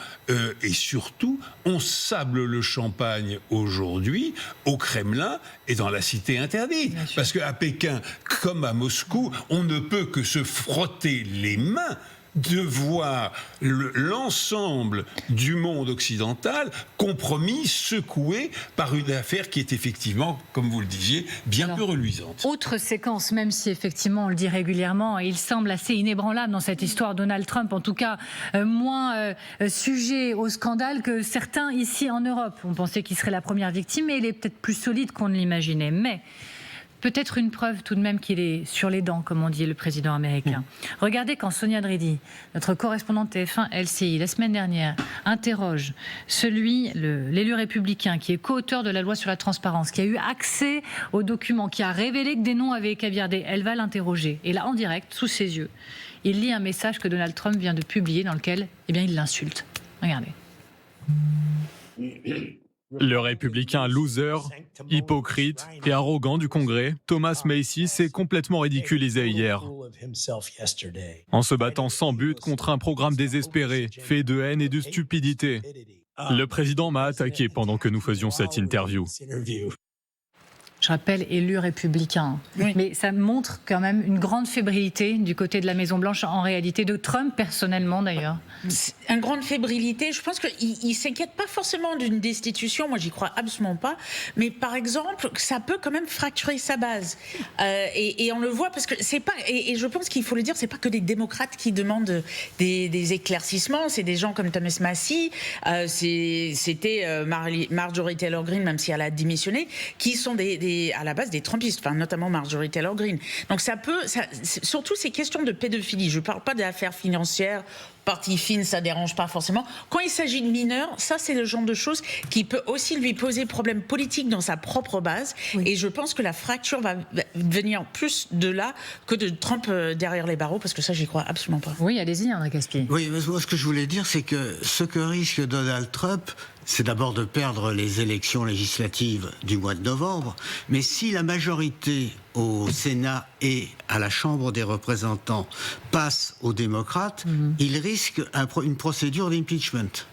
et surtout, on sable le champagne aujourd'hui au Kremlin et dans la cité interdite. Parce qu'à Pékin, comme à Moscou, on ne peut que se frotter les mains de voir l'ensemble du monde occidental compromis, secoué par une affaire qui est effectivement, comme vous le disiez, bien peu reluisante. Autre séquence, même si effectivement on le dit régulièrement, il semble assez inébranlable dans cette histoire Donald Trump, en tout cas moins sujet au scandale que certains ici en Europe. On pensait qu'il serait la première victime, mais il est peut-être plus solide qu'on ne l'imaginait. Mais peut-être une preuve tout de même qu'il est sur les dents, comme on dit, le président américain. Regardez quand Sonia Dridi, notre correspondante TF1 LCI, la semaine dernière, interroge l'élu républicain qui est co-auteur de la loi sur la transparence, qui a eu accès aux documents, qui a révélé que des noms avaient caviardé. Elle va l'interroger. Et là, en direct, sous ses yeux, il lit un message que Donald Trump vient de publier dans lequel il l'insulte. Regardez. Le républicain loser, hypocrite et arrogant du Congrès, Thomas Massie s'est complètement ridiculisé hier. En se battant sans but contre un programme désespéré, fait de haine et de stupidité. Le président m'a attaqué pendant que nous faisions cette interview. Je rappelle, élu républicain. Oui. Mais ça montre quand même une grande fébrilité du côté de la Maison-Blanche, en réalité, de Trump personnellement d'ailleurs. Une grande fébrilité. Je pense qu'il ne s'inquiète pas forcément d'une destitution, moi j'y crois absolument pas. Mais par exemple, ça peut quand même fracturer sa base. Et on le voit parce que c'est pas. Et je pense qu'il faut le dire, c'est pas que des démocrates qui demandent des éclaircissements, c'est des gens comme Thomas Massie, c'était Marjorie Taylor Greene, même si elle a démissionné, qui sont à la base des Trumpistes, enfin, notamment Marjorie Taylor Greene. Donc surtout ces questions de pédophilie, je ne parle pas d'affaires financières, partie fine, ça ne dérange pas forcément. Quand il s'agit de mineurs, ça c'est le genre de choses qui peut aussi lui poser problème politique dans sa propre base. Oui. Et je pense que la fracture va venir plus de là que de Trump derrière les barreaux, parce que ça j'y crois absolument pas. Oui, allez-y André Caspier. Oui, mais moi ce que je voulais dire, c'est que ce que risque Donald Trump, c'est d'abord de perdre les élections législatives du mois de novembre, mais si la majorité au Sénat et à la Chambre des représentants passe aux démocrates, il risque une procédure d'impeachment.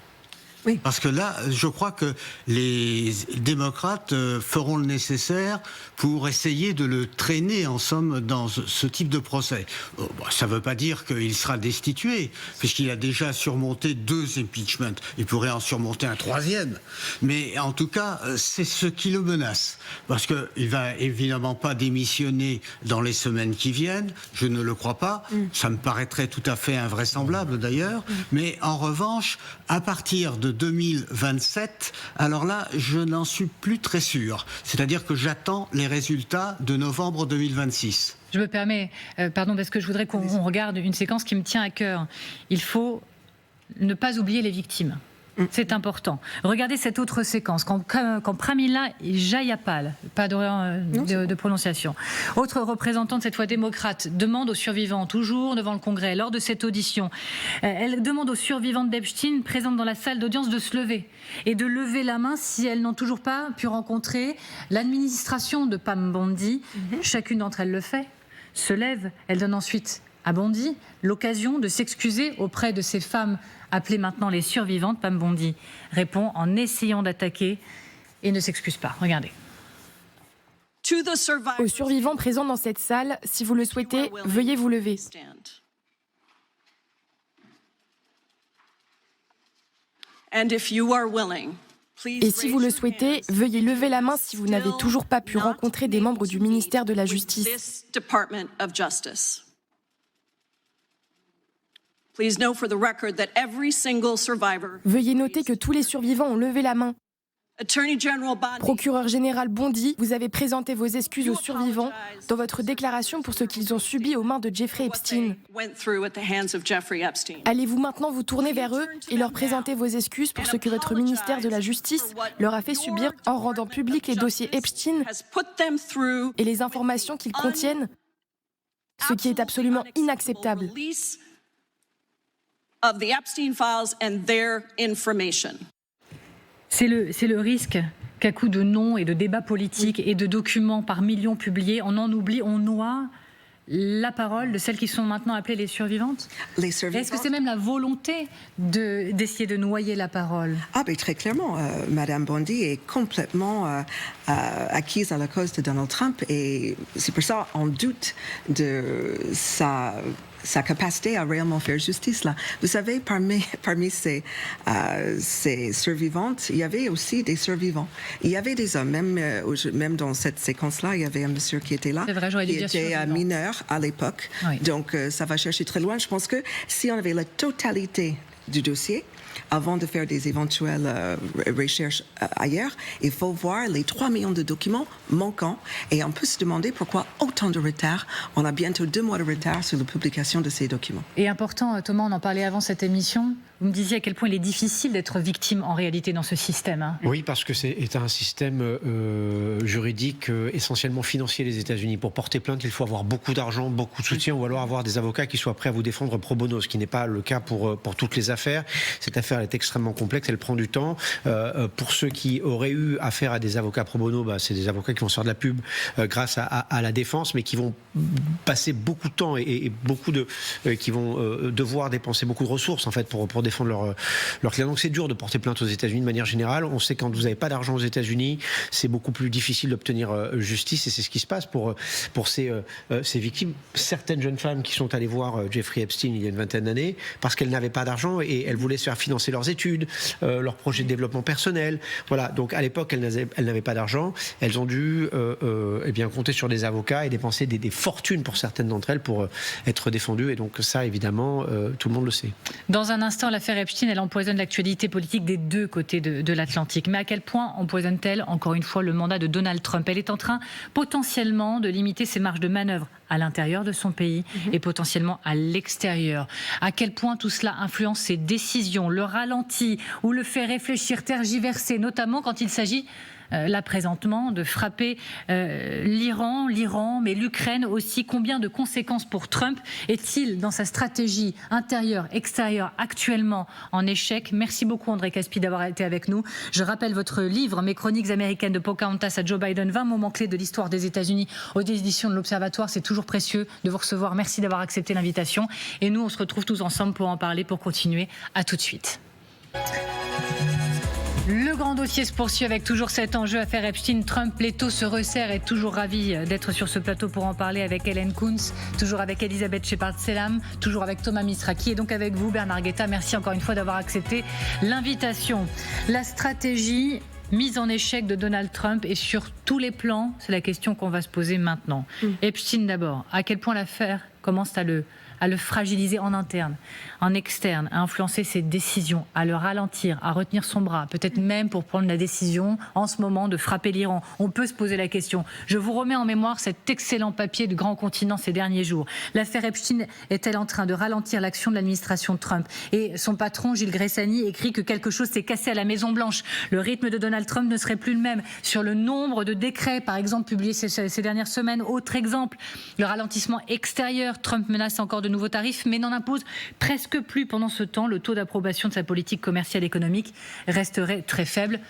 Oui. Parce que là, je crois que les démocrates feront le nécessaire pour essayer de le traîner, en somme, dans ce type de procès. Ça ne veut pas dire qu'il sera destitué, puisqu'il a déjà surmonté 2 impeachments. Il pourrait en surmonter un 3e. Mais en tout cas, c'est ce qui le menace. Parce qu'il ne va évidemment pas démissionner dans les semaines qui viennent. Je ne le crois pas. Ça me paraîtrait tout à fait invraisemblable, d'ailleurs. Mais en revanche, à partir de 2027, alors là, je n'en suis plus très sûr. C'est-à-dire que j'attends les résultats de novembre 2026. Je me permets, pardon, parce que je voudrais qu'on regarde une séquence qui me tient à cœur. Il faut ne pas oublier les victimes. C'est important. Regardez cette autre séquence, quand Pramila Jayapal, pas de prononciation, autre représentante, cette fois démocrate, demande aux survivants, toujours devant le Congrès, lors de cette audition, elle demande aux survivantes d'Epstein, présentes dans la salle d'audience, de se lever et de lever la main si elles n'ont toujours pas pu rencontrer l'administration de Pam Bondi. Chacune d'entre elles le fait, se lève, elle donne ensuite à Bondi l'occasion de s'excuser auprès de ces femmes appelées maintenant les survivantes. Pam Bondi répond en essayant d'attaquer et ne s'excuse pas. Regardez. Aux survivants présents dans cette salle, si vous le souhaitez, veuillez vous lever. Et si vous le souhaitez, veuillez lever la main si vous n'avez toujours pas pu rencontrer des membres du ministère de la Justice. Veuillez noter que tous les survivants ont levé la main. Procureur général Bondi, vous avez présenté vos excuses aux survivants dans votre déclaration pour ce qu'ils ont subi aux mains de Jeffrey Epstein. Allez-vous maintenant vous tourner vers eux et leur présenter vos excuses pour ce que votre ministère de la Justice leur a fait subir en rendant public les dossiers Epstein et les informations qu'ils contiennent, ce qui est absolument inacceptable. C'est le risque qu'à coup de noms et de débats politiques et de documents par millions publiés, on en oublie, on noie la parole de celles qui sont maintenant appelées les survivantes. Est-ce que c'est même la volonté d'essayer de noyer la parole? Ah ben très clairement, Madame Bondi est complètement acquise à la cause de Donald Trump et c'est pour ça on doute de sa capacité à réellement faire justice là. Vous savez, parmi ces survivantes, il y avait aussi des survivants. Il y avait des hommes, même dans cette séquence-là, il y avait un monsieur qui était là, qui était mineur à l'époque. Oui. Donc ça va chercher très loin. Je pense que si on avait la totalité du dossier, avant de faire des éventuelles recherches ailleurs, il faut voir les 3 millions de documents manquants et on peut se demander pourquoi autant de retard. On a bientôt 2 mois de retard sur la publication de ces documents. Et important, Thomas, on en parlait avant cette émission, vous me disiez à quel point il est difficile d'être victime en réalité dans ce système. Hein. Oui, parce que c'est un système juridique essentiellement financier les États-Unis. Pour porter plainte, il faut avoir beaucoup d'argent, beaucoup de soutien ou alors avoir des avocats qui soient prêts à vous défendre pro bono, ce qui n'est pas le cas pour toutes les affaires. Cette affaire est extrêmement complexe, elle prend du temps. Pour ceux qui auraient eu affaire à des avocats pro bono, c'est des avocats qui vont se faire de la pub grâce à la défense, mais qui vont passer beaucoup de temps et beaucoup qui vont devoir dépenser beaucoup de ressources en fait pour défendre leur client. Donc c'est dur de porter plainte aux États-Unis de manière générale. On sait que quand vous n'avez pas d'argent aux États-Unis, c'est beaucoup plus difficile d'obtenir justice et c'est ce qui se passe pour ces victimes. Certaines jeunes femmes qui sont allées voir Jeffrey Epstein il y a une vingtaine d'années parce qu'elles n'avaient pas d'argent et elles voulaient se faire financer leurs études, leurs projets de développement personnel. Voilà. Donc à l'époque, elles n'avaient pas d'argent. Elles ont dû compter sur des avocats et dépenser des fortunes pour certaines d'entre elles pour être défendues. Et donc ça, évidemment, tout le monde le sait. Dans un instant, l'affaire Epstein, elle empoisonne l'actualité politique des deux côtés de l'Atlantique. Mais à quel point empoisonne-t-elle, encore une fois, le mandat de Donald Trump? Elle est en train potentiellement de limiter ses marges de manœuvre à l'intérieur de son pays et potentiellement à l'extérieur. À quel point tout cela influence ses décisions, le ralentit ou le fait réfléchir, tergiverser, notamment quand il s'agit là présentement de frapper l'Iran, mais l'Ukraine aussi. Combien de conséquences pour Trump est-il dans sa stratégie intérieure, extérieure, actuellement en échec? Merci beaucoup André Caspi d'avoir été avec nous. Je rappelle votre livre, Mes chroniques américaines de Pocahontas à Joe Biden, 20 moments clés de l'histoire des États-Unis aux éditions de l'Observatoire. C'est toujours précieux de vous recevoir. Merci d'avoir accepté l'invitation. Et nous, on se retrouve tous ensemble pour en parler, pour continuer. À tout de suite. Le grand dossier se poursuit avec toujours cet enjeu, affaire Epstein. Trump, l'étau se resserre et toujours ravi d'être sur ce plateau pour en parler avec Hélène Kuntz, toujours avec Elisabeth Shepard-Selam, toujours avec Thomas Misraki et donc avec vous Bernard Guetta. Merci encore une fois d'avoir accepté l'invitation. La stratégie mise en échec de Donald Trump et sur tous les plans, c'est la question qu'on va se poser maintenant. Epstein d'abord, à quel point l'affaire commence à le fragiliser en interne, en externe, à influencer ses décisions, à le ralentir, à retenir son bras, peut-être même pour prendre la décision en ce moment de frapper l'Iran. On peut se poser la question. Je vous remets en mémoire cet excellent papier du Grand Continent ces derniers jours. L'affaire Epstein est-elle en train de ralentir l'action de l'administration Trump? Et son patron, Gilles Gressani, écrit que quelque chose s'est cassé à la Maison-Blanche. Le rythme de Donald Trump ne serait plus le même. Sur le nombre de décrets, par exemple, publiés ces dernières semaines, autre exemple, le ralentissement extérieur. Trump menace encore de nouveaux tarifs, mais n'en impose presque plus. Pendant ce temps, le taux d'approbation de sa politique commerciale et économique resterait très faible.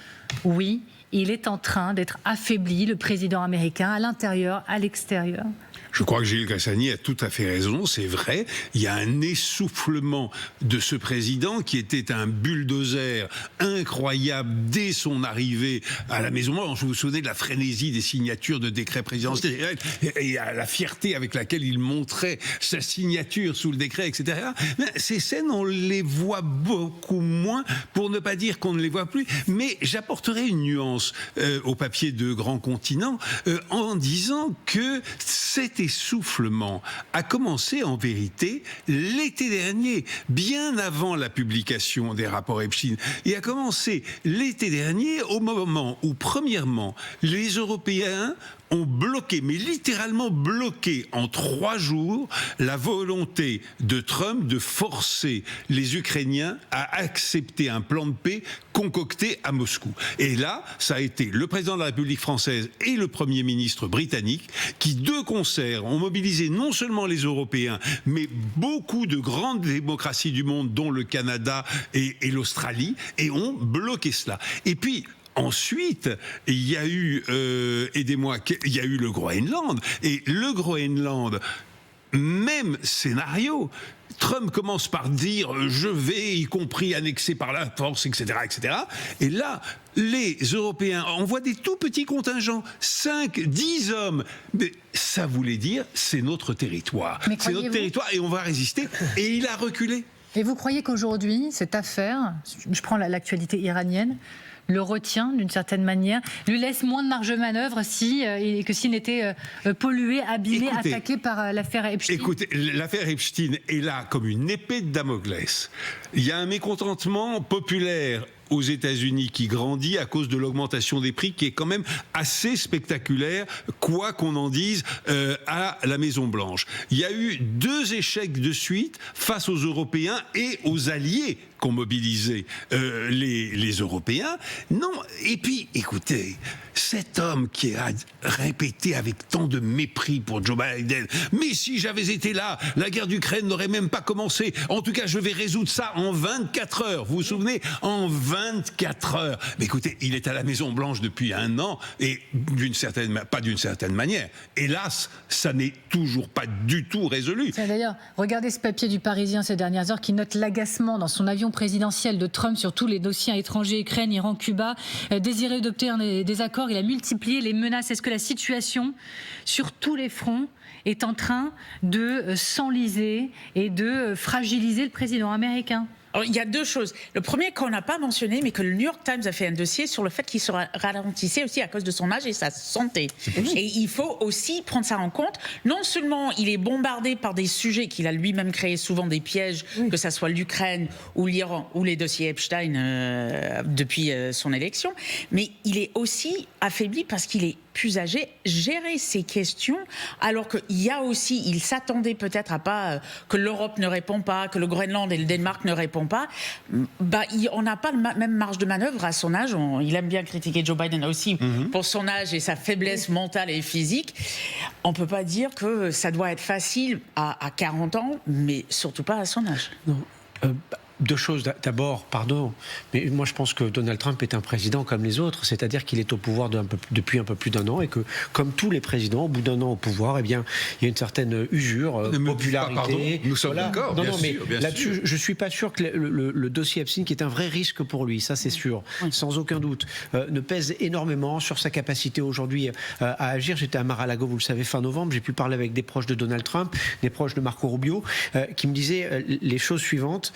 Oui, il est en train d'être affaibli, le président américain, à l'intérieur, à l'extérieur. Je crois que Gilles Gressani a tout à fait raison, c'est vrai. Il y a un essoufflement de ce président qui était un bulldozer incroyable dès son arrivée à la Maison-Blanche. Vous vous souvenez de la frénésie des signatures de décrets présidentiels et à la fierté avec laquelle il montrait sa signature sous le décret, etc. Mais ces scènes, on les voit beaucoup moins, pour ne pas dire qu'on ne les voit plus. Mais j'apporterai une nuance au papier de Grand Continent en disant que cet essoufflement a commencé en vérité l'été dernier, bien avant la publication des rapports Epstein, et a commencé l'été dernier au moment où, premièrement, les Européens ont bloqué, mais littéralement bloqué en 3 jours, la volonté de Trump de forcer les Ukrainiens à accepter un plan de paix concocté à Moscou. Et là, ça a été le président de la République française et le Premier ministre britannique qui, de concert, ont mobilisé non seulement les Européens, mais beaucoup de grandes démocraties du monde, dont le Canada et l'Australie, et ont bloqué cela. Et puis, ensuite, il y a eu, aidez-moi, il y a eu le Groenland. Et le Groenland, même scénario. Trump commence par dire « je vais, y compris annexer par la force, etc. etc. » Et là, les Européens envoient des tout petits contingents, 5, 10 hommes. Mais ça voulait dire « c'est notre territoire. C'est notre territoire et on va résister. » Et il a reculé. Et vous croyez qu'aujourd'hui, cette affaire, je prends l'actualité iranienne, le retient d'une certaine manière, lui laisse moins de marge de manœuvre que s'il n'était pollué, abîmé, attaqué par l'affaire Epstein. Écoutez, l'affaire Epstein est là comme une épée de Damoclès. Il y a un mécontentement populaire aux États-Unis qui grandit à cause de l'augmentation des prix qui est quand même assez spectaculaire, quoi qu'on en dise, à la Maison-Blanche. Il y a eu 2 échecs de suite face aux Européens et aux alliés qu'ont mobilisé les Européens. Non, et puis, écoutez, cet homme qui a répété avec tant de mépris pour Joe Biden, mais si j'avais été là, la guerre d'Ukraine n'aurait même pas commencé. En tout cas, je vais résoudre ça en 24 heures. Vous vous souvenez? En 24 heures. Mais écoutez, il est à la Maison-Blanche depuis 1 an et pas d'une certaine manière. Hélas, ça n'est toujours pas du tout résolu. D'ailleurs, regardez ce papier du Parisien ces dernières heures qui note l'agacement dans son avion présidentiel de Trump sur tous les dossiers étrangers, Ukraine, Iran, Cuba, désiré d'obtenir des accords. Il a multiplié les menaces. Est-ce que la situation sur tous les fronts est en train de s'enliser et de fragiliser le président américain? Alors, il y a 2 choses. Le premier qu'on n'a pas mentionné, mais que le New York Times a fait un dossier sur le fait qu'il se ralentissait aussi à cause de son âge et sa santé. Et il faut aussi prendre ça en compte. Non seulement il est bombardé par des sujets qu'il a lui-même créés, souvent des pièges, que ça soit l'Ukraine ou l'Iran ou les dossiers Epstein depuis son élection, mais il est aussi affaibli parce qu'il est plus âgé. Gérer ces questions, alors qu'il y a aussi, il s'attendait peut-être à pas que l'Europe ne répond pas, que le Groenland et le Danemark ne répondent pas, on n'a pas la même marge de manœuvre à son âge. Il aime bien critiquer Joe Biden aussi pour son âge et sa faiblesse mentale et physique. On ne peut pas dire que ça doit être facile à 40 ans, mais surtout pas à son âge. Non. 2 choses. D'abord, pardon, mais moi je pense que Donald Trump est un président comme les autres, c'est-à-dire qu'il est au pouvoir depuis un peu plus d'1 an et que, comme tous les présidents, au bout d'1 an au pouvoir, eh bien, il y a une certaine usure, popularité. Nous sommes d'accord. Non, mais là-dessus, je suis pas sûr que le dossier Epstein, qui est un vrai risque pour lui, ça c'est sûr, sans aucun doute, ne pèse énormément sur sa capacité aujourd'hui à agir. J'étais à Mar-a-Lago, vous le savez, fin novembre, j'ai pu parler avec des proches de Donald Trump, des proches de Marco Rubio, qui me disaient les choses suivantes.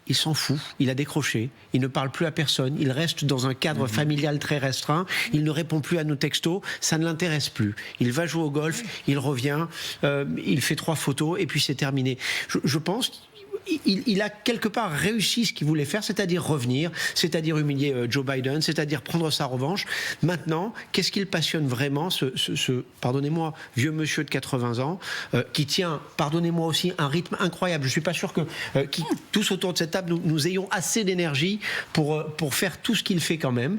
Il s'en fout, il a décroché, il ne parle plus à personne, il reste dans un cadre familial très restreint, il ne répond plus à nos textos, ça ne l'intéresse plus. Il va jouer au golf, il revient, il fait 3 photos et puis c'est terminé. Je pense il a quelque part réussi ce qu'il voulait faire, c'est-à-dire revenir, c'est-à-dire humilier Joe Biden, c'est-à-dire prendre sa revanche. Maintenant, qu'est-ce qui le passionne vraiment, ce pardonnez-moi, vieux monsieur de 80 ans, qui tient, pardonnez-moi aussi, un rythme incroyable. Je ne suis pas sûr que tous autour de cette table, nous ayons assez d'énergie pour faire tout ce qu'il fait quand même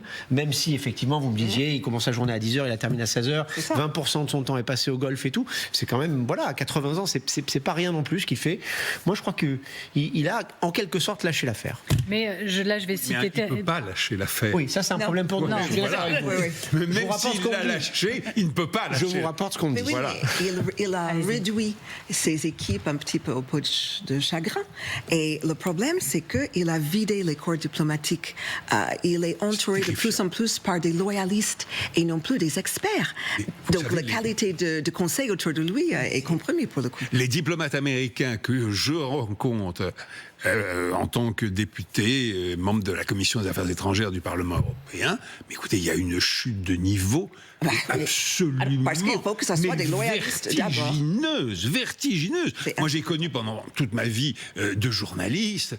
si effectivement, vous me disiez, il commence sa journée à 10h, il la termine à 16h, 20% de son temps est passé au golf et tout. C'est quand même, voilà, à 80 ans, c'est pas rien non plus ce qu'il fait. Moi, je crois que il a en quelque sorte lâché l'affaire. Mais là, je vais citer. Mais il ne peut pas lâcher l'affaire. Oui, ça c'est un problème pour nous. Mais même s'il l'a lâché, il ne peut pas lâcher. Je vous rapporte ce qu'on me dit. Voilà. Il a réduit ses équipes un petit peu au pot de chagrin. Et le problème, c'est qu'il a vidé les corps diplomatiques. Il est entouré de plus en plus par des loyalistes et non plus des experts. Donc la qualité de conseil autour de lui est compromise pour le coup. Les diplomates américains que je rencontre en tant que député, membre de la Commission des Affaires étrangères du Parlement européen, mais écoutez, il y a une chute de niveau absolument parce qu'il faut que ça soit des loyalistes vertigineuse. Moi, j'ai connu pendant toute ma vie de journaliste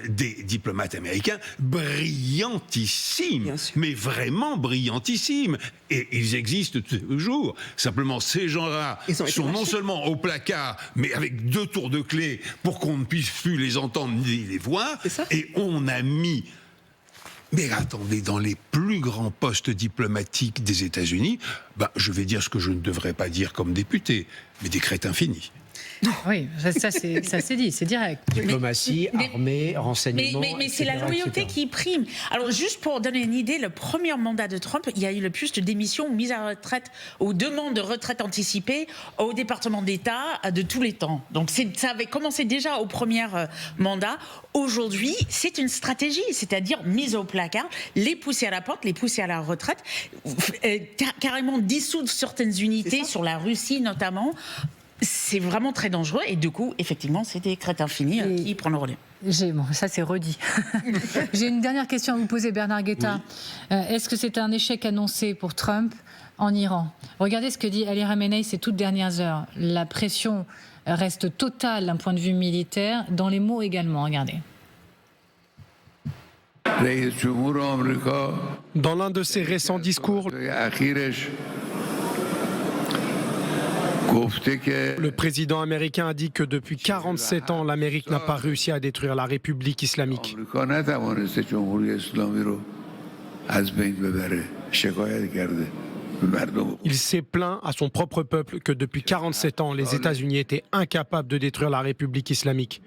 des diplomates américains brillantissimes, mais vraiment brillantissimes. Et ils existent toujours. Simplement, ces gens-là sont non seulement au placard, mais avec 2 tours de clé pour qu'on ne puisse plus les entendre ni les voir. Et on a mis... Mais attendez, dans les plus grands postes diplomatiques des États-Unis, je vais dire ce que je ne devrais pas dire comme député, mais des crétins finis. Oui, ça c'est dit, c'est direct. Diplomatie, armée, renseignement. Mais c'est la loyauté qui prime. Alors, juste pour donner une idée, le premier mandat de Trump, il y a eu le plus de démissions ou mises à retraite, aux demandes de retraite anticipée au département d'État de tous les temps. Donc, ça avait commencé déjà au premier mandat. Aujourd'hui, c'est une stratégie, c'est-à-dire mise au placard, les pousser à la porte, les pousser à la retraite, carrément dissoudre certaines unités, sur la Russie notamment. C'est vraiment très dangereux et du coup, effectivement, c'est des crétins finis qui prennent le relais. Bon, ça c'est redit. J'ai une dernière question à vous poser, Bernard Guetta. Oui. Est-ce que c'est un échec annoncé pour Trump en Iran? Regardez ce que dit Ali Khamenei ces toutes dernières heures. La pression reste totale d'un point de vue militaire, dans les mots également. Regardez. Dans l'un de ses récents discours, le président américain a dit que depuis 47 ans, l'Amérique n'a pas réussi à détruire la République islamique. Il s'est plaint à son propre peuple que depuis 47 ans, les États-Unis étaient incapables de détruire la République islamique.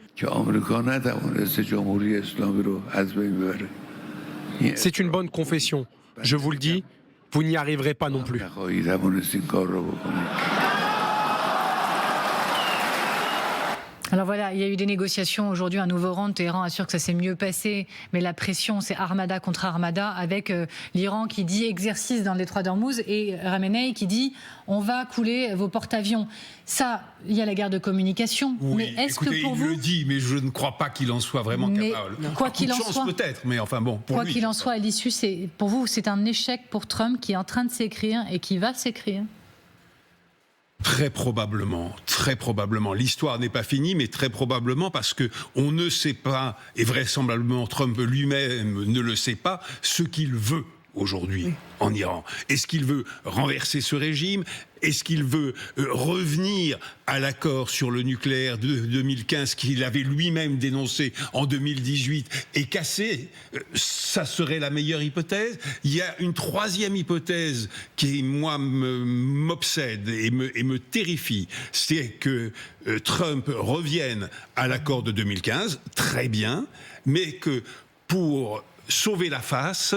C'est une bonne confession. Je vous le dis, vous n'y arriverez pas non plus. Alors voilà, il y a eu des négociations aujourd'hui, un nouveau round. Téhéran assure que ça s'est mieux passé, mais la pression, c'est armada contre armada, avec l'Iran qui dit exercice dans le détroit d'Ormuz et Khamenei qui dit on va couler vos porte-avions. Ça, il y a la guerre de communication. Oui, mais est-ce que pour il vous... le dit, mais je ne crois pas qu'il en soit vraiment capable. Quoi qu'il en soit, peut-être, mais enfin bon, pour quoi lui. qu'il en soit, à l'issue, pour vous, c'est un échec pour Trump qui est en train de s'écrire et qui va s'écrire. Très probablement. L'histoire n'est pas finie, mais très probablement parce que on ne sait pas, et vraisemblablement Trump lui-même ne le sait pas, ce qu'il veut aujourd'hui en Iran. Est-ce qu'il veut renverser ce régime ? Est-ce qu'il veut revenir à l'accord sur le nucléaire de 2015 qu'il avait lui-même dénoncé en 2018 et cassé ? Ça serait la meilleure hypothèse. Il y a une troisième hypothèse qui, moi, m'obsède et me terrifie. C'est que Trump revienne à l'accord de 2015, très bien, mais que pour sauver la face,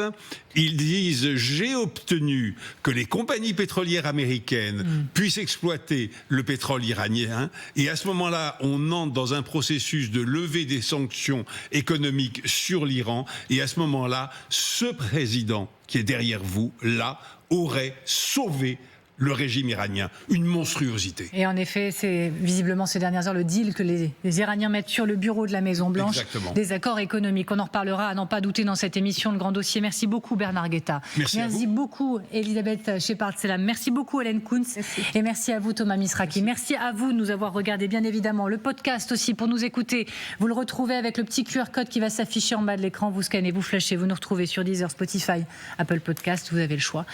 ils disent j'ai obtenu que les compagnies pétrolières américaines puissent exploiter le pétrole iranien, et à ce moment-là on entre dans un processus de levée des sanctions économiques sur l'Iran, et à ce moment-là ce président qui est derrière vous là aurait sauvé le régime iranien, une monstruosité. Et en effet, c'est visiblement ces dernières heures le deal que les Iraniens mettent sur le bureau de la Maison-Blanche. Exactement. Des accords économiques. On en reparlera, à n'en pas douter, dans cette émission Le Grand Dossier. Merci beaucoup Bernard Guetta. Merci beaucoup Elisabeth Shepard-Selam. Merci beaucoup Hélène Kuntz. Et merci à vous Thomas Misraki. Merci à vous de nous avoir regardé, bien évidemment. Le podcast aussi, pour nous écouter, vous le retrouvez avec le petit QR code qui va s'afficher en bas de l'écran. Vous scannez, vous flashez, vous nous retrouvez sur Deezer, Spotify, Apple Podcast. Vous avez le choix.